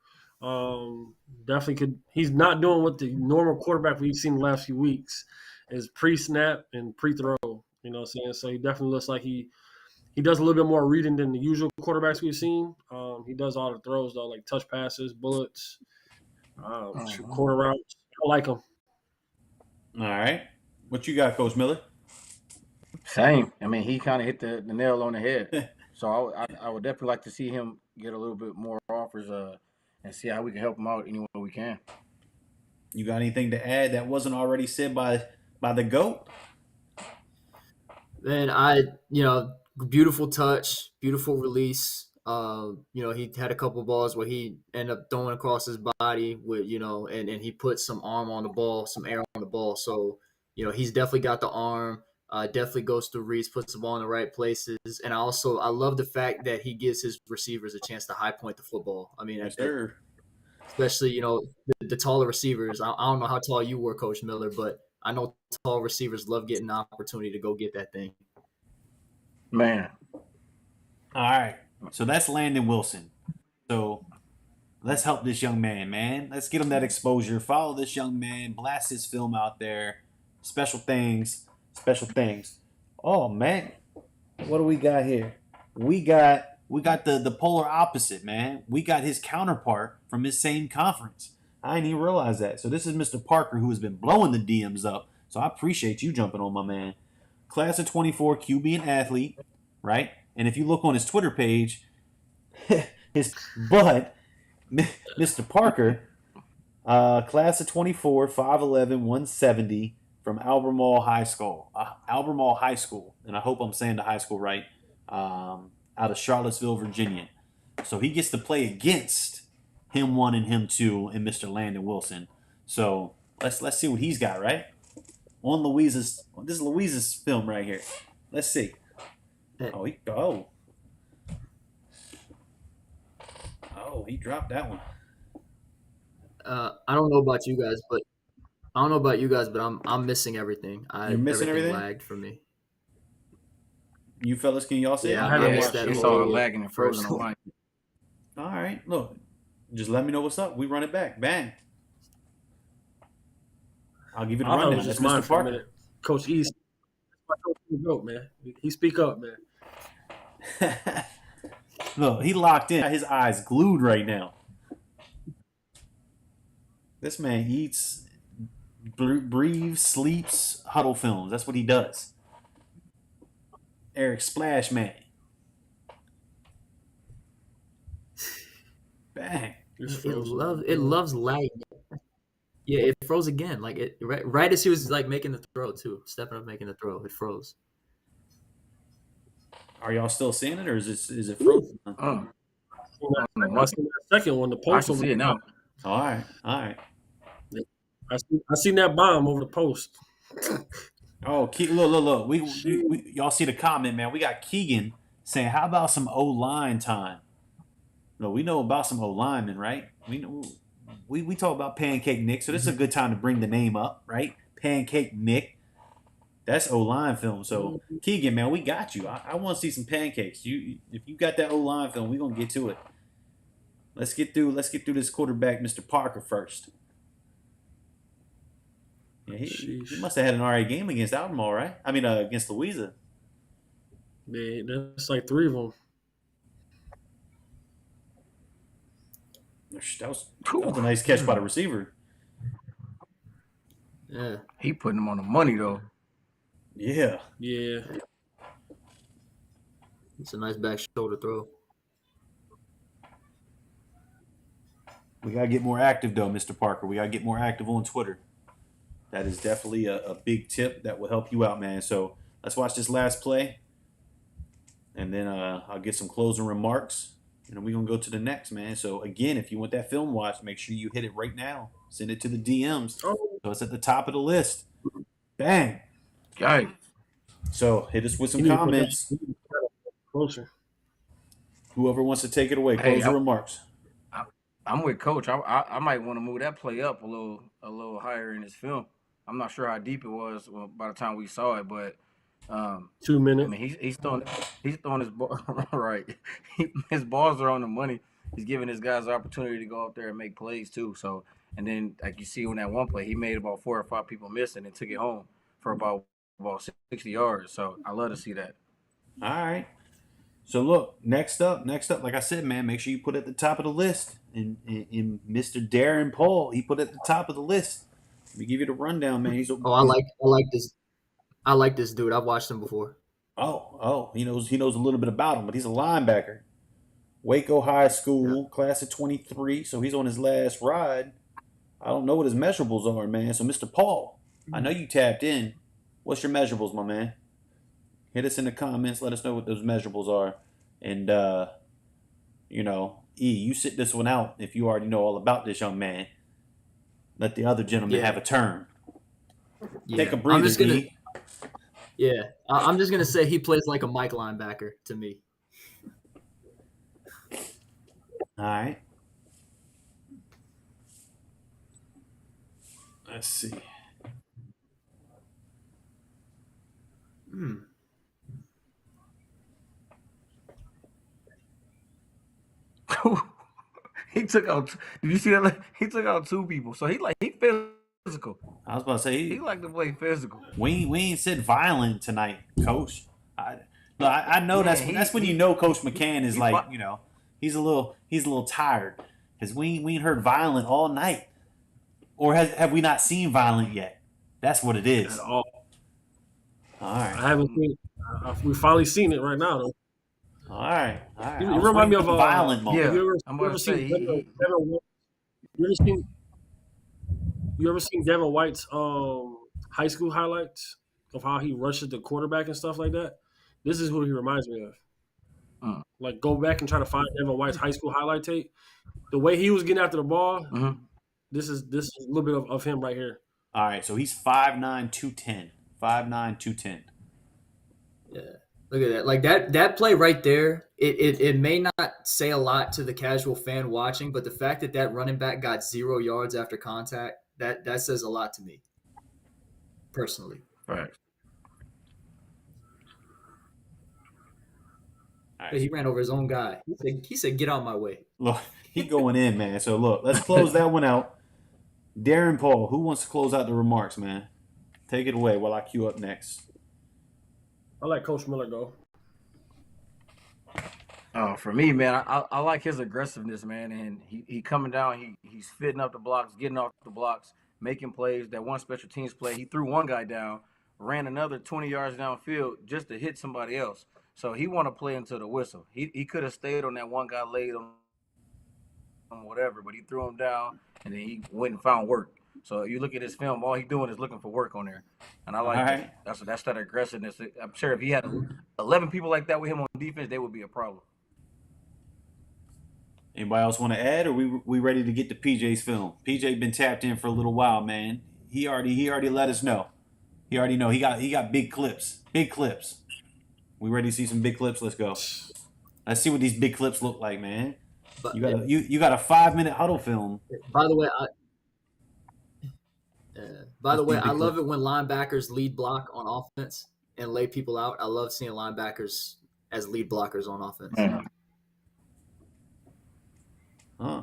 Definitely could. He's not doing what the normal quarterback we've seen the last few weeks is pre-snap and pre-throw. You know what I'm saying? So he definitely looks like he does a little bit more reading than the usual quarterbacks we've seen. He does all the throws though, like touch passes, bullets, corner routes. I like him. All right. What you got, Coach Miller? same. I mean, he kind of hit the nail on the head. So I would definitely like to see him get a little bit more offers and see how we can help him out any way we can. You got anything to add that wasn't already said by the GOAT? Man, beautiful touch, beautiful release. He had a couple balls where he ended up throwing across his body with, and he put some arm on the ball, some air on the ball. So, he's definitely got the arm, definitely goes through reads, puts the ball in the right places. And I love the fact that he gives his receivers a chance to high point the football. I mean, Sure. especially, the taller receivers. I don't know how tall you were, Coach Miller, but I know tall receivers love getting the opportunity to go get that thing. Man. All right. So that's Landon Wilson. So let's help this young man. Let's get him that exposure. Follow this young man. Blast his film out there. Special things. Oh, man. What do we got here? We got the polar opposite, man. We got his counterpart from his same conference. I didn't even realize that. So this is Mr. Parker, who has been blowing the DMs up. So I appreciate you jumping on my man. Class of 24, QB and athlete, right? And if you look on his Twitter page, Mr. Parker, class of 24, 5'11", 170 from Albemarle High School. And I hope I'm saying the high school right, out of Charlottesville, Virginia. So he gets to play against him 1 and him 2 and Mr. Landon Wilson. So let's see what he's got, right? This is Louise's film right here. Let's see. He dropped that one. I don't know about you guys, but I'm missing everything. You're missing everything? Lagged for me. You fellas, can y'all see? Yeah, it? I haven't Yeah, missed that it's whole all lagging and frozen first- on mine. All right, look, just let me know what's up. We run it back. Bang. I'll give you the I thought it rundown. was That's just mine Mr. for a Parker. minute. Coach East, my coach in the goat, man. He speak up, man. Look, he locked in. His eyes glued right now. This man eats, breathes, sleeps, huddle films. That's what he does. Eric Splash Man. Bang. It loves lagging. Yeah, it froze again. Like it right as he was like making the throw too, stepping up making the throw, it froze. Are y'all still seeing it, or is it frozen? Oh, I seen that second one, the I post can over see it now. All right, all right. I seen that bomb over the post. Oh, look. We y'all see the comment, man. We got Keegan saying, "How about some O-line time?" No, we know about some O-linemen, right? We know we talk about Pancake Nick, so this is a good time to bring the name up, right? Pancake Nick. That's O-line film. So Keegan, man, we got you. I want to see some pancakes. If you got that O-line film, we're gonna get to it. Let's get through this quarterback, Mr. Parker, first. Yeah, he must have had an alright game against Albemarle, right? I mean, against Louisa. Man, that's like 3 of them. That was a nice catch by the receiver. Yeah. He putting him on the money though. Yeah. Yeah. It's a nice back shoulder throw. We gotta get more active though, Mr. Parker. We gotta get more active on Twitter. That is definitely a big tip that will help you out, man. So let's watch this last play, and then I'll get some closing remarks, and then we're gonna go to the next, man. So again, if you want that film watch, make sure you hit it right now. Send it to the DMs. Oh. So it's at the top of the list. Bang. Guys, So hit us with some You need to put that- comments. Closer. Whoever wants to take it away, Hey, closing remarks. I'm with Coach. I might want to move that play up a little higher in his film. I'm not sure how deep it was by the time we saw it, but 2 I minutes. mean he's throwing his ball right. His balls are on the money. He's giving his guys the opportunity to go out there and make plays too. So and then like you see on that one play, he made about 4 or 5 people miss and took it home for about 60 yards. So I love to see that. All right. So look, next up, like I said, man, make sure you put it at the top of the list. And Mr. Darren Paul, he put it at the top of the list. Let me give you the rundown, man. I like this. I like this dude. I've watched him before. He knows a little bit about him, but he's a linebacker. Waco High School, class of 23. So he's on his last ride. I don't know what his measurables are, man. So Mr. Paul, I know you tapped in. What's your measurables, my man? Hit us in the comments. Let us know what those measurables are. And, you sit this one out if you already know all about this young man. Let the other gentleman have a turn. Yeah. Take a breather, E. Yeah, I'm just gonna say he plays like a Mike linebacker to me. All right. Let's see. He took out. Did you see that? He took out 2 people. So he physical. I was about to say He like to play physical. we ain't said violent tonight, Coach. I know Yeah, that's when you know Coach McCann is he like, fi- he's a little tired because we ain't heard violent all night, or have we not seen violent yet? That's what it is. At all. All right, I haven't seen. We finally seen it right now, though. all right. You remind me of violent moment. Yeah. You I'm ever about to say, seen you ever seen Devin White's high school highlights of how he rushes the quarterback and stuff like that? This is who he reminds me of. Like, go back and try to find Devin White's high school highlight tape. The way he was getting after the ball, this is a little bit of him right here. All right, so he's 5'9", 210. 5'9", 210. Yeah, look at that. Like that play right there. It may not say a lot to the casual fan watching, but the fact that running back got 0 yards after contact, that says a lot to me, personally. Right. All But he ran over his own guy. He said, "Get out of my way." Look, he going in, man. So look, let's close that one out. Darren Paul, who wants to close out the remarks, man? Take it away while I queue up next. I let Coach Miller go. For me, man, I like his aggressiveness, man, and he coming down, he's fitting up the blocks, getting off the blocks, making plays. That one special teams play, he threw one guy down, ran another 20 yards downfield just to hit somebody else. So he want to play until the whistle. He could have stayed on that one guy, laid on whatever, but he threw him down, and then he went and found work. So you look at his film, all he's doing is looking for work on there, and I like All that. right. That's that aggressiveness. I'm sure if he had 11 people like that with him on defense, they would be a problem. Anybody else want to add, or we ready to get to PJ's film? PJ been tapped in for a little while, man. He already let us know. He already know he got big clips. Big clips. We ready to see some big clips? Let's go. Let's see what these big clips look like, man. But You got a 5-minute huddle film. by the way, I big love it when linebackers lead block on offense and lay people out. I love seeing linebackers as lead blockers on offense. Huh.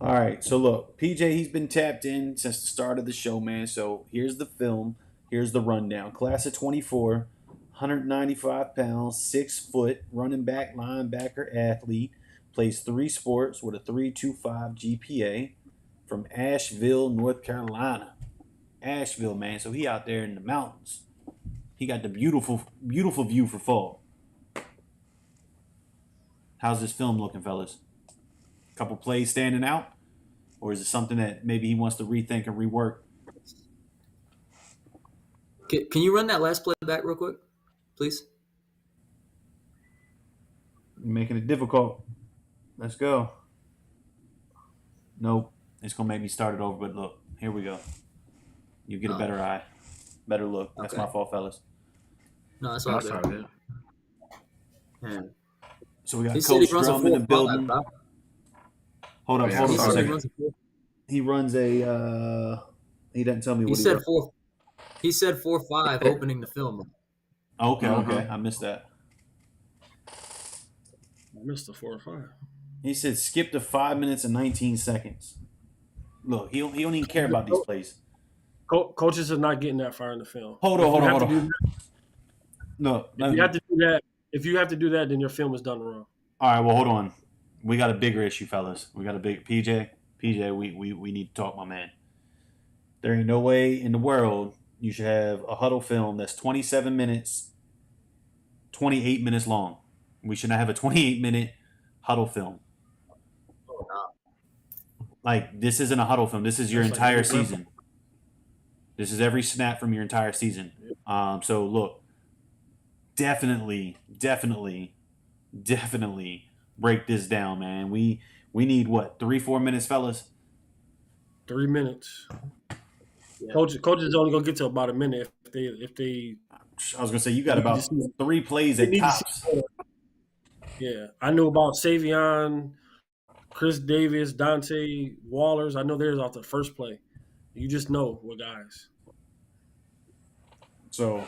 All right. So look, PJ, he's been tapped in since the start of the show, man. So here's the film. Here's the rundown. Class of 24, 195 pounds, 6 foot, running back, linebacker, athlete. Plays 3 sports with a 3.25 GPA from Asheville, North Carolina. Asheville, man. So he out there in the mountains. He got the beautiful, beautiful view for fall. How's this film looking, fellas? Couple plays standing out, or is it something that maybe he wants to rethink and rework? Can you run that last play back real quick, please? You're making it difficult. Let's go. Nope. It's gonna make me start it over, but look, here we go. You get a better eye, better look. That's Okay. my fault, fellas. No, that's all That's good. all good. Man. So we got He said he Coach runs a Drum in the 4.5, building. bro. Hold up, Yeah, hold He on said a he runs second. a 4. He runs a. He didn't tell me He what he said runs. 4. He said 4.5 opening the film. Okay, Uh-huh. okay, I missed that. I missed the 4 or 5. He said skip to 5 minutes and 19 seconds. Look, he don't even care about these plays. Coaches are not getting that far in the film. Hold If on, you hold on, have hold to on. do that- No, If you have to do that, then your film is done wrong. all right, well, hold on. We got a bigger issue, fellas. We got a big PJ. We need to talk, my man. There ain't no way in the world you should have a huddle film that's 27 minutes, 28 minutes long. We should not have a 28-minute huddle film. Like, this isn't a huddle film. This is your That's like entire every grandpa. season. This is every snap from your entire season. So look, definitely break this down, man. We need what, 3-4 minutes, fellas? 3 minutes. Yeah. Coaches only gonna get to about a minute if they. I was gonna say you got You about just need- 3 plays they at need to tops. see- Yeah, I knew about Savion, Chris Davis, Dante Wallers. I know theirs off the first play. You just know what guys. So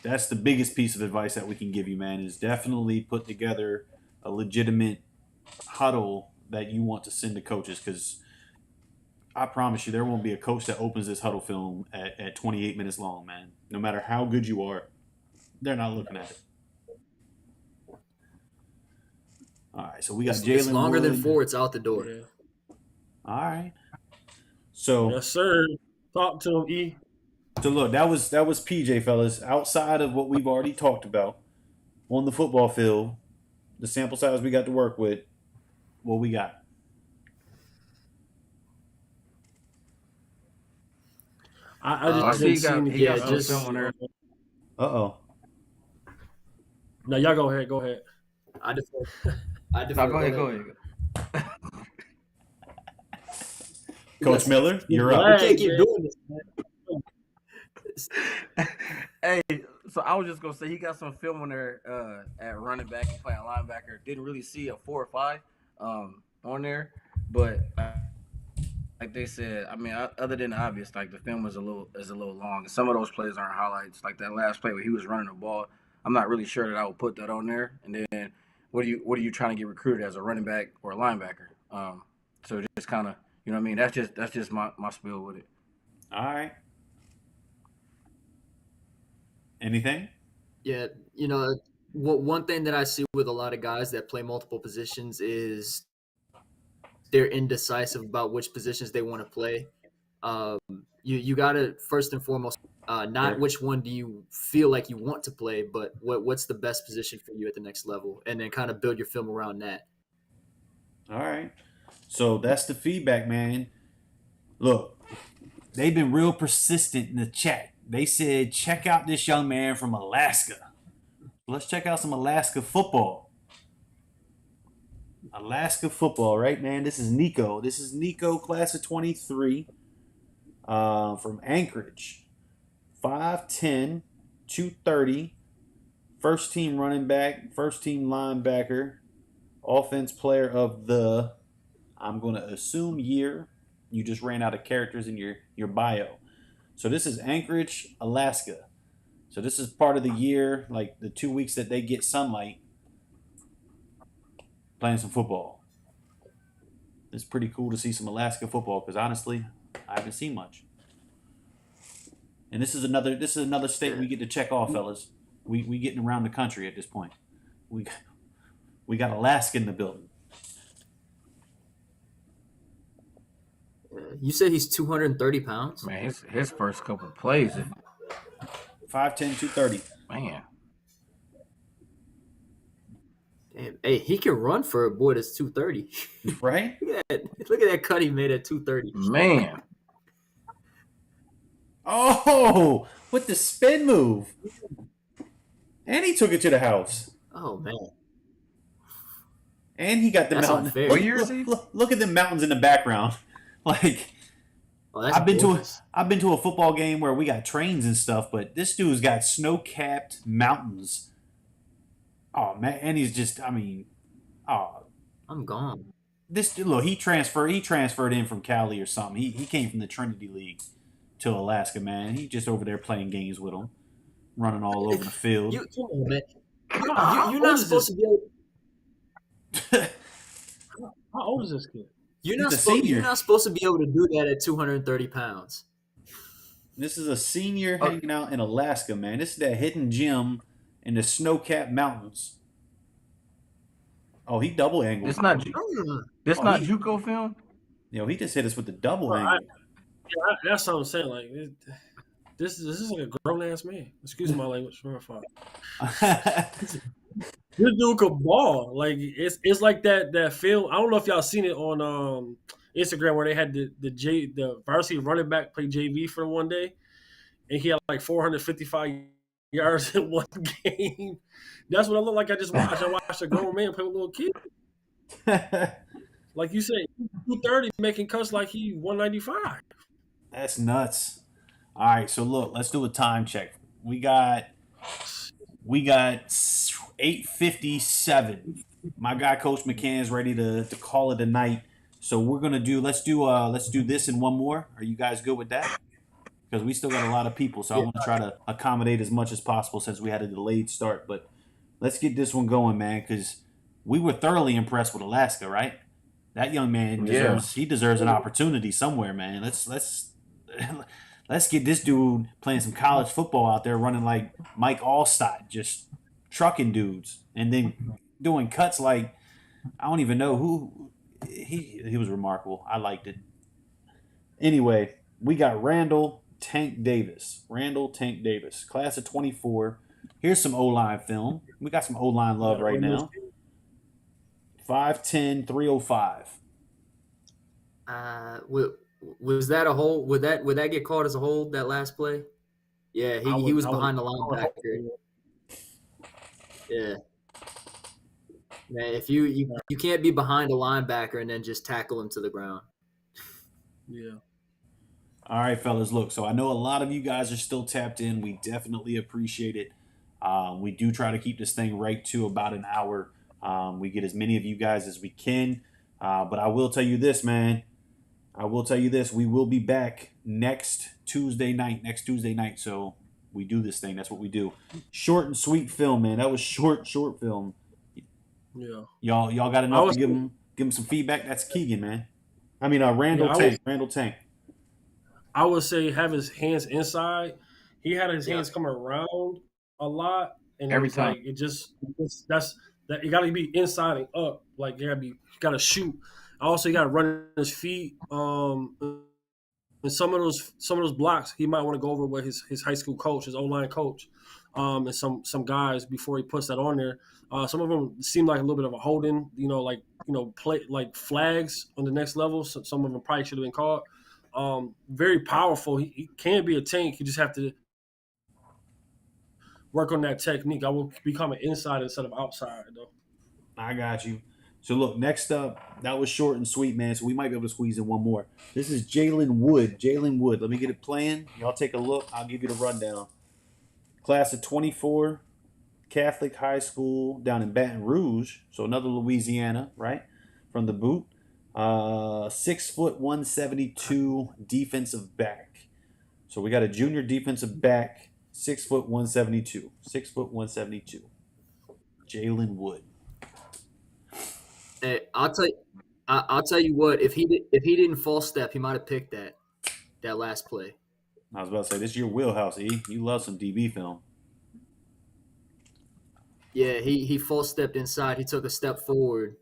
that's the biggest piece of advice that we can give you, man, is definitely put together a legitimate huddle that you want to send to coaches, because I promise you there won't be a coach that opens this huddle film at 28 minutes long, man. No matter how good you are, they're not looking at it. All right, so we got It's Jalen longer than Wood. 4. It's out the door. Yeah. All right. So Yes, sir. Talk to him, E. So look, that was PJ, fellas. Outside of what we've already talked about on the football field, the sample size we got to work with, what we got? I I just see didn't see anything. he got Yeah, some just- film on there. Uh-oh. No, y'all go ahead. Go ahead. I defer. No, go ahead. Coach Miller, you're up. Right. We can't keep man. doing this, man. Hey, so I was just gonna say he got some film on there at running back and playing linebacker. Didn't really see a 4 or 5 on there, but like they said, I mean, other than the obvious, like the film is a little long. Some of those plays aren't highlights. Like that last play where he was running the ball, I'm not really sure that I would put that on there. And then what are you trying to get recruited as, a running back or a linebacker? So just kind of You know what I mean? That's just my spiel with it. All right. Anything? Yeah, you know, one thing that I see with a lot of guys that play multiple positions is they're indecisive about which positions they want to play. Um, you got to first and foremost, not Sure. which one do you feel like you want to play, but what's the best position for you at the next level, and then kind of build your film around that. All right. So that's the feedback, man. Look, they've been real persistent in the chat. They said, check out this young man from Alaska. Let's check out some Alaska football. Alaska football, right, man? This is Nico. This is Nico, class of 23, from Anchorage. 5'10", 230, first team running back, first team linebacker, offense player of the, I'm going to assume year. You just ran out of characters in your bio. So this is Anchorage, Alaska. So this is part of the year, like the 2 weeks that they get sunlight, playing some football. It's pretty cool to see some Alaska football because honestly, I haven't seen much. And this is another state we get to check off, fellas. We getting around the country at this point. We got Alaska in the building. You said he's 230 pounds. Man, his first couple plays, 5'10", 230. man. Damn. Hey, he can run for a boy that's 230. Right? Look at that cut he made at 230. Man. Oh, with the spin move. And he took it to the house. Oh man, And he got the That's mountain. unfair. What year is he? Look at the mountains in the background. Like, oh, that's I've been gorgeous. to a football game where we got trains and stuff, but this dude's got snow-capped mountains. Oh man, and he's just, I mean, oh, I'm gone. this dude, look, he transferred in from Cali or something. He came from the Trinity League to Alaska, man. He just over there playing games with them, running all over the field. You come on, man. How You're old not is supposed this- to be able. How old is this kid? You're He's not a supposed. senior. You're not supposed to be able to do that at 230 pounds. This is a senior hanging out in Alaska, man. This is that hidden gem in the snow-capped mountains. Oh, he double angled. It's not this Oh, not he- JUCO film? He just hit us with the double Well, angle. Yeah, that's what I'm saying. Like, this is like a grown ass man. Excuse my language. My fault. This dude could ball. Like it's like that film. I don't know if y'all seen it on Instagram where they had the varsity running back play JV for one day, and he had like 455 yards in one game. That's what I look like. I just watched. I watched a grown man play with a little kid. Like you said, 230 making cuts like he 195. That's nuts. All right, so look, let's do a time check. We got 8:57. My guy Coach McCann is ready to call it a night. So we're gonna let's do this and one more. Are you guys good with that? Because we still got a lot of people, so I want to try to accommodate as much as possible since we had a delayed start. But let's get this one going, man, because we were thoroughly impressed with Alaska, right? That young man deserves an opportunity somewhere, man. Let's get this dude playing some college football out there, running like Mike Allstott, just trucking dudes, and then doing cuts like I don't even know who. He was remarkable. I liked it. Anyway, we got Randall Tank Davis, class of 24. Here's some O-line film. We got some O-line love right now. 5'10", 305. Was that a hold? Would that get called as a hold? That last play? Yeah, he was behind the linebacker. Yeah. Man, if you can't be behind a linebacker and then just tackle him to the ground. Yeah. All right, fellas, look, so I know a lot of you guys are still tapped in. We definitely appreciate it. We do try to keep this thing right to about an hour. We get as many of you guys as we can. But I will tell you this, man. We will be back next Tuesday night. So we do this thing. That's what we do. Short and sweet film, man. That was short film. Yeah. Y'all got enough to give him some feedback? That's Keegan, man. I mean, Randall Yeah, Tank. Randall Tank. I would say have his hands inside. He had his Yeah, hands come around a lot, and it every was time. like that's that you got to be inside and up. Like you got to shoot. Also, you got to run his feet. And some of those blocks, he might want to go over with his high school coach, his O-line coach, and some guys before he puts that on there. Some of them seem like a little bit of a holding, like play like flags on the next level. So some of them probably should have been called. Very powerful. He can be a tank. You just have to work on that technique. I will become an inside instead of outside, though. I got you. So look, next up, that was short and sweet, man. So we might be able to squeeze in one more. This is Jalen Wood. Jalen Wood. Let me get it playing. Y'all take a look. I'll give you the rundown. Class of 24, Catholic high school down in Baton Rouge. So another Louisiana, right? From the boot. 6 foot 172 defensive back. So we got a junior defensive back, 6 foot 172. 6 foot 172. Jalen Wood. Hey, I'll tell you what. If he didn't false step, he might have picked that last play. I was about to say, this is your wheelhouse, E. You love some DB film. Yeah, he false stepped inside. He took a step forward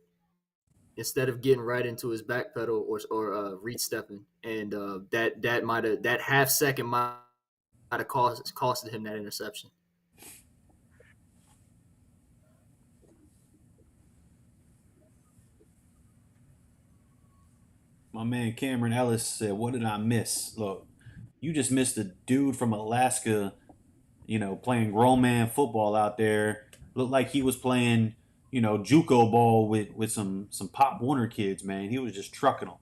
instead of getting right into his back pedal or reach stepping, and that half second might have costed him that interception. My man Cameron Ellis said, "What did I miss? Look, you just missed a dude from Alaska, playing grown man football out there. Looked like he was playing, JUCO ball with some Pop Warner kids, man. He was just trucking them.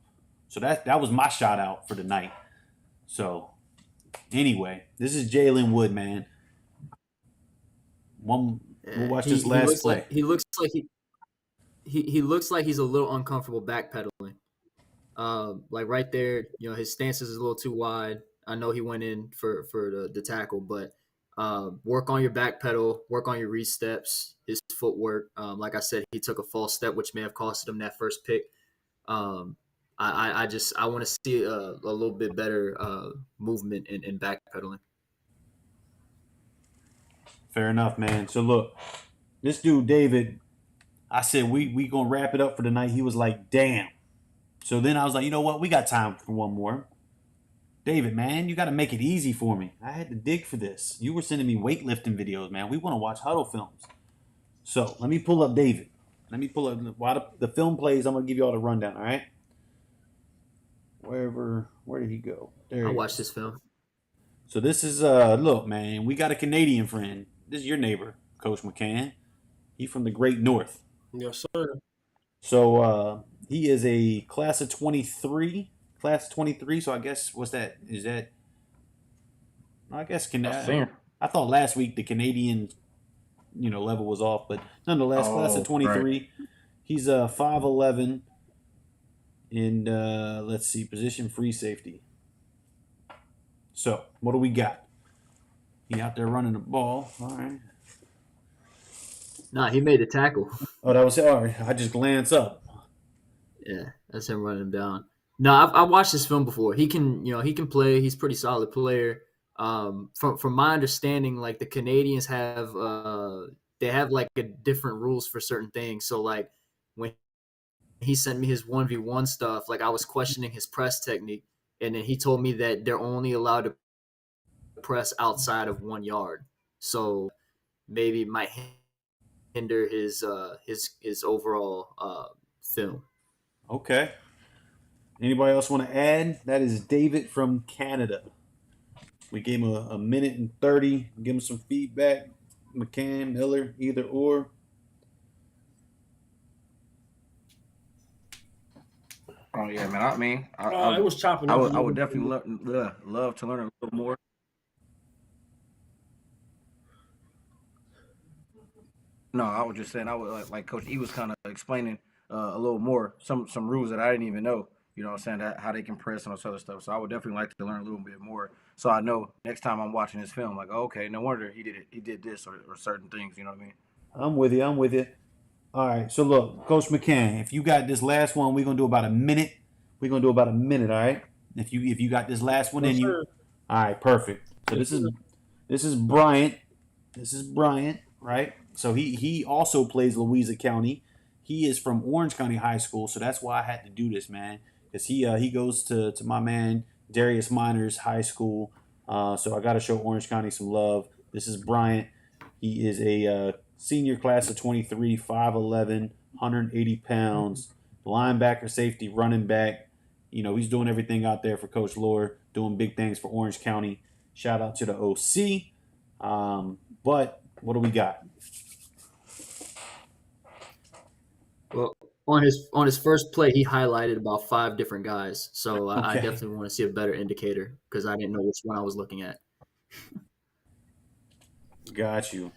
So that was my shout out for the night. So anyway, this is Jalen Wood, man. We'll watch this last play. He looks like he looks like he's a little uncomfortable backpedaling. Like right there, his stance is a little too wide. I know he went in for the tackle, but work on your back pedal, work on your reach steps, his footwork. Like I said, he took a false step, which may have costed him that first pick. I want to see a little bit better movement in backpedaling. Fair enough, man. So look, this dude David, I said we gonna wrap it up for the night. He was like, damn. So then I was like, you know what? We got time for one more. David, man, you got to make it easy for me. I had to dig for this. You were sending me weightlifting videos, man. We want to watch huddle films. So let me pull up David. Let me pull up while the film plays. I'm gonna give you all the rundown. All right. Where did he go? There. I watched this film. So this is look, man. We got a Canadian friend. This is your neighbor, Coach McCann. He from the Great North. Yes, sir. So he is a class of 23. Class 23. So I guess what's that? Is that? I guess I thought last week the Canadian, level was off, but nonetheless, class of 23. Right. He's 5'11", and let's see, position free safety. So what do we got? He out there running the ball. All right. Nah, he made the tackle. Oh, that was all right. I just glanced up. Yeah, that's him running him down. No, I watched this film before. He can play. He's a pretty solid player. From my understanding, like the Canadians have they have like different rules for certain things. So like when he sent me his 1v1 stuff, like I was questioning his press technique, and then he told me that they're only allowed to press outside of 1 yard. So maybe it might hinder his overall film. Okay. Anybody else want to add? That is David from Canada. We gave him a minute and 30. Give him some feedback. McCann, Miller, either or. Oh yeah, man. I mean, it was chopping. I would definitely love to learn a little more. No, I was just saying I would like Coach E was kind of explaining a little more some rules that I didn't even know. You know what I'm saying? How they can press and all this other stuff. So I would definitely like to learn a little bit more. So I know next time I'm watching this film, like, oh, okay, no wonder he did this or certain things. You know what I mean? I'm with you. All right. So look, Coach McCann, if you got this last one, we're gonna do about a minute. We're gonna do about a minute, all right? If you got this last one in Yes, you, sir. all right, perfect. So Yes, sir. this is Bryant. This is Bryant, right? So he also plays Louisa County. He is from Orange County High School, so that's why I had to do this, man. Because he goes to my man Darius Miners High School. So I got to show Orange County some love. This is Bryant. He is a senior class of 23, 5'11", 180 pounds, linebacker, safety, running back. You know, he's doing everything out there for Coach Lore, doing big things for Orange County. Shout out to the OC. But what do we got? Well, on his first play, he highlighted about 5 different guys. So I Okay, definitely want to see a better indicator because I didn't know which one I was looking at. got you.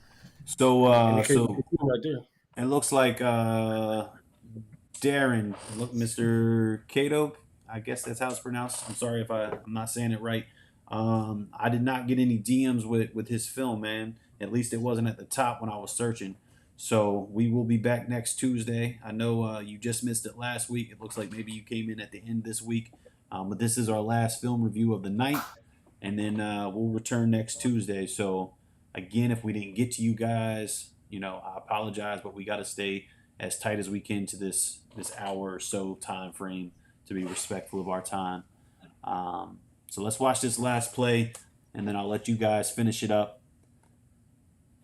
So Indicator so right there. it looks like Darren, look, Mr. Cato. I guess that's how it's pronounced. I'm sorry if I'm not saying it right. I did not get any DMs with his film, man. At least it wasn't at the top when I was searching. So we will be back next Tuesday. I know you just missed it last week. It looks like maybe you came in at the end this week. But this is our last film review of the night. And then we'll return next Tuesday. So again, if we didn't get to you guys, you know, I apologize, but we got to stay as tight as we can to this hour or so time frame to be respectful of our time. So let's watch this last play, and then I'll let you guys finish it up.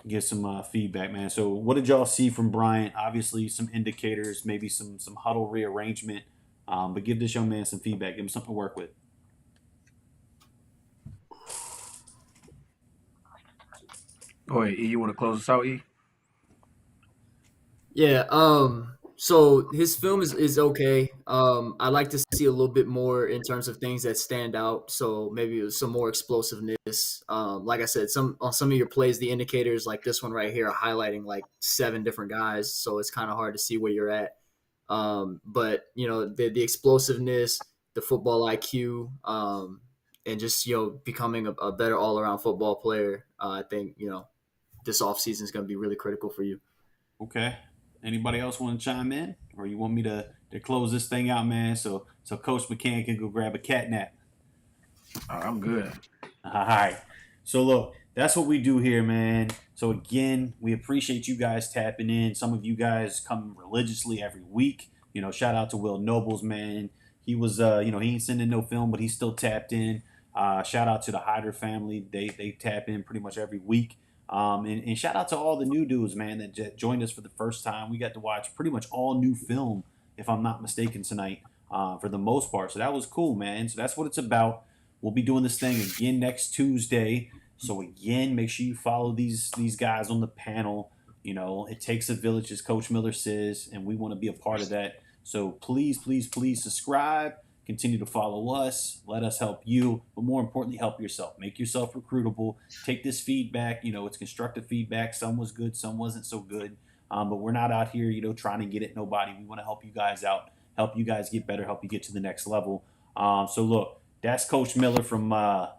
Give some feedback, man. So what did y'all see from Bryant? Obviously, some indicators, maybe some huddle rearrangement, but give this young man some feedback. Give him something to work with. Go ahead, E. You want to close us out, E? Yeah, so his film is okay. I like to see a little bit more in terms of things that stand out. So maybe it was some more explosiveness. Like I said, on some of your plays, the indicators like this one right here are highlighting like 7 different guys. So it's kind of hard to see where you're at. But you know, the explosiveness, the football IQ, and just, you know, becoming a better all around football player. I think, you know, this offseason is going to be really critical for you. Okay. Anybody else want to chime in, or you want me to close this thing out, man? So Coach McCann can go grab a cat nap. I'm good. All right. So look, that's what we do here, man. So again, we appreciate you guys tapping in. Some of you guys come religiously every week. You know, shout out to Will Nobles, man. He was, you know, he ain't sending no film, but he's still tapped in. Shout out to the Hyder family. They tap in pretty much every week. And shout out to all the new dudes, man, that joined us for the first time. We got to watch pretty much all new film, if I'm not mistaken, tonight, for the most part. So that was cool, man. So that's what it's about. We'll be doing this thing again next Tuesday. So again, make sure you follow these guys on the panel. You know, it takes a village, as Coach Miller says, and we want to be a part of that. So please, please, please subscribe. Continue to follow us. Let us help you, but more importantly, help yourself. Make yourself recruitable. Take this feedback. You know, it's constructive feedback. Some was good, some wasn't so good. But we're not out here, you know, trying to get at nobody. We want to help you guys out, help you guys get better, help you get to the next level. So look, that's Coach Miller from,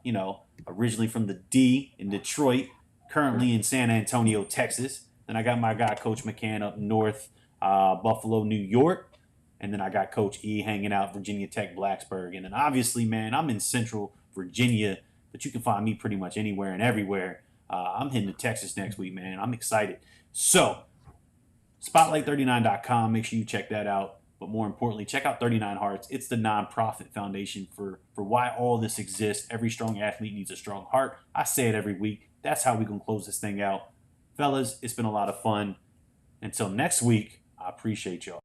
you know, originally from the D in Detroit, currently in San Antonio, Texas. Then I got my guy, Coach McCann, up north, Buffalo, New York. And then I got Coach E hanging out Virginia Tech, Blacksburg. And then obviously, man, I'm in Central Virginia, but you can find me pretty much anywhere and everywhere. I'm heading to Texas next week, man. I'm excited. So, Spotlight39.com. Make sure you check that out. But more importantly, check out 39 Hearts. It's the nonprofit foundation for why all this exists. Every strong athlete needs a strong heart. I say it every week. That's how we're going to close this thing out. Fellas, it's been a lot of fun. Until next week, I appreciate y'all.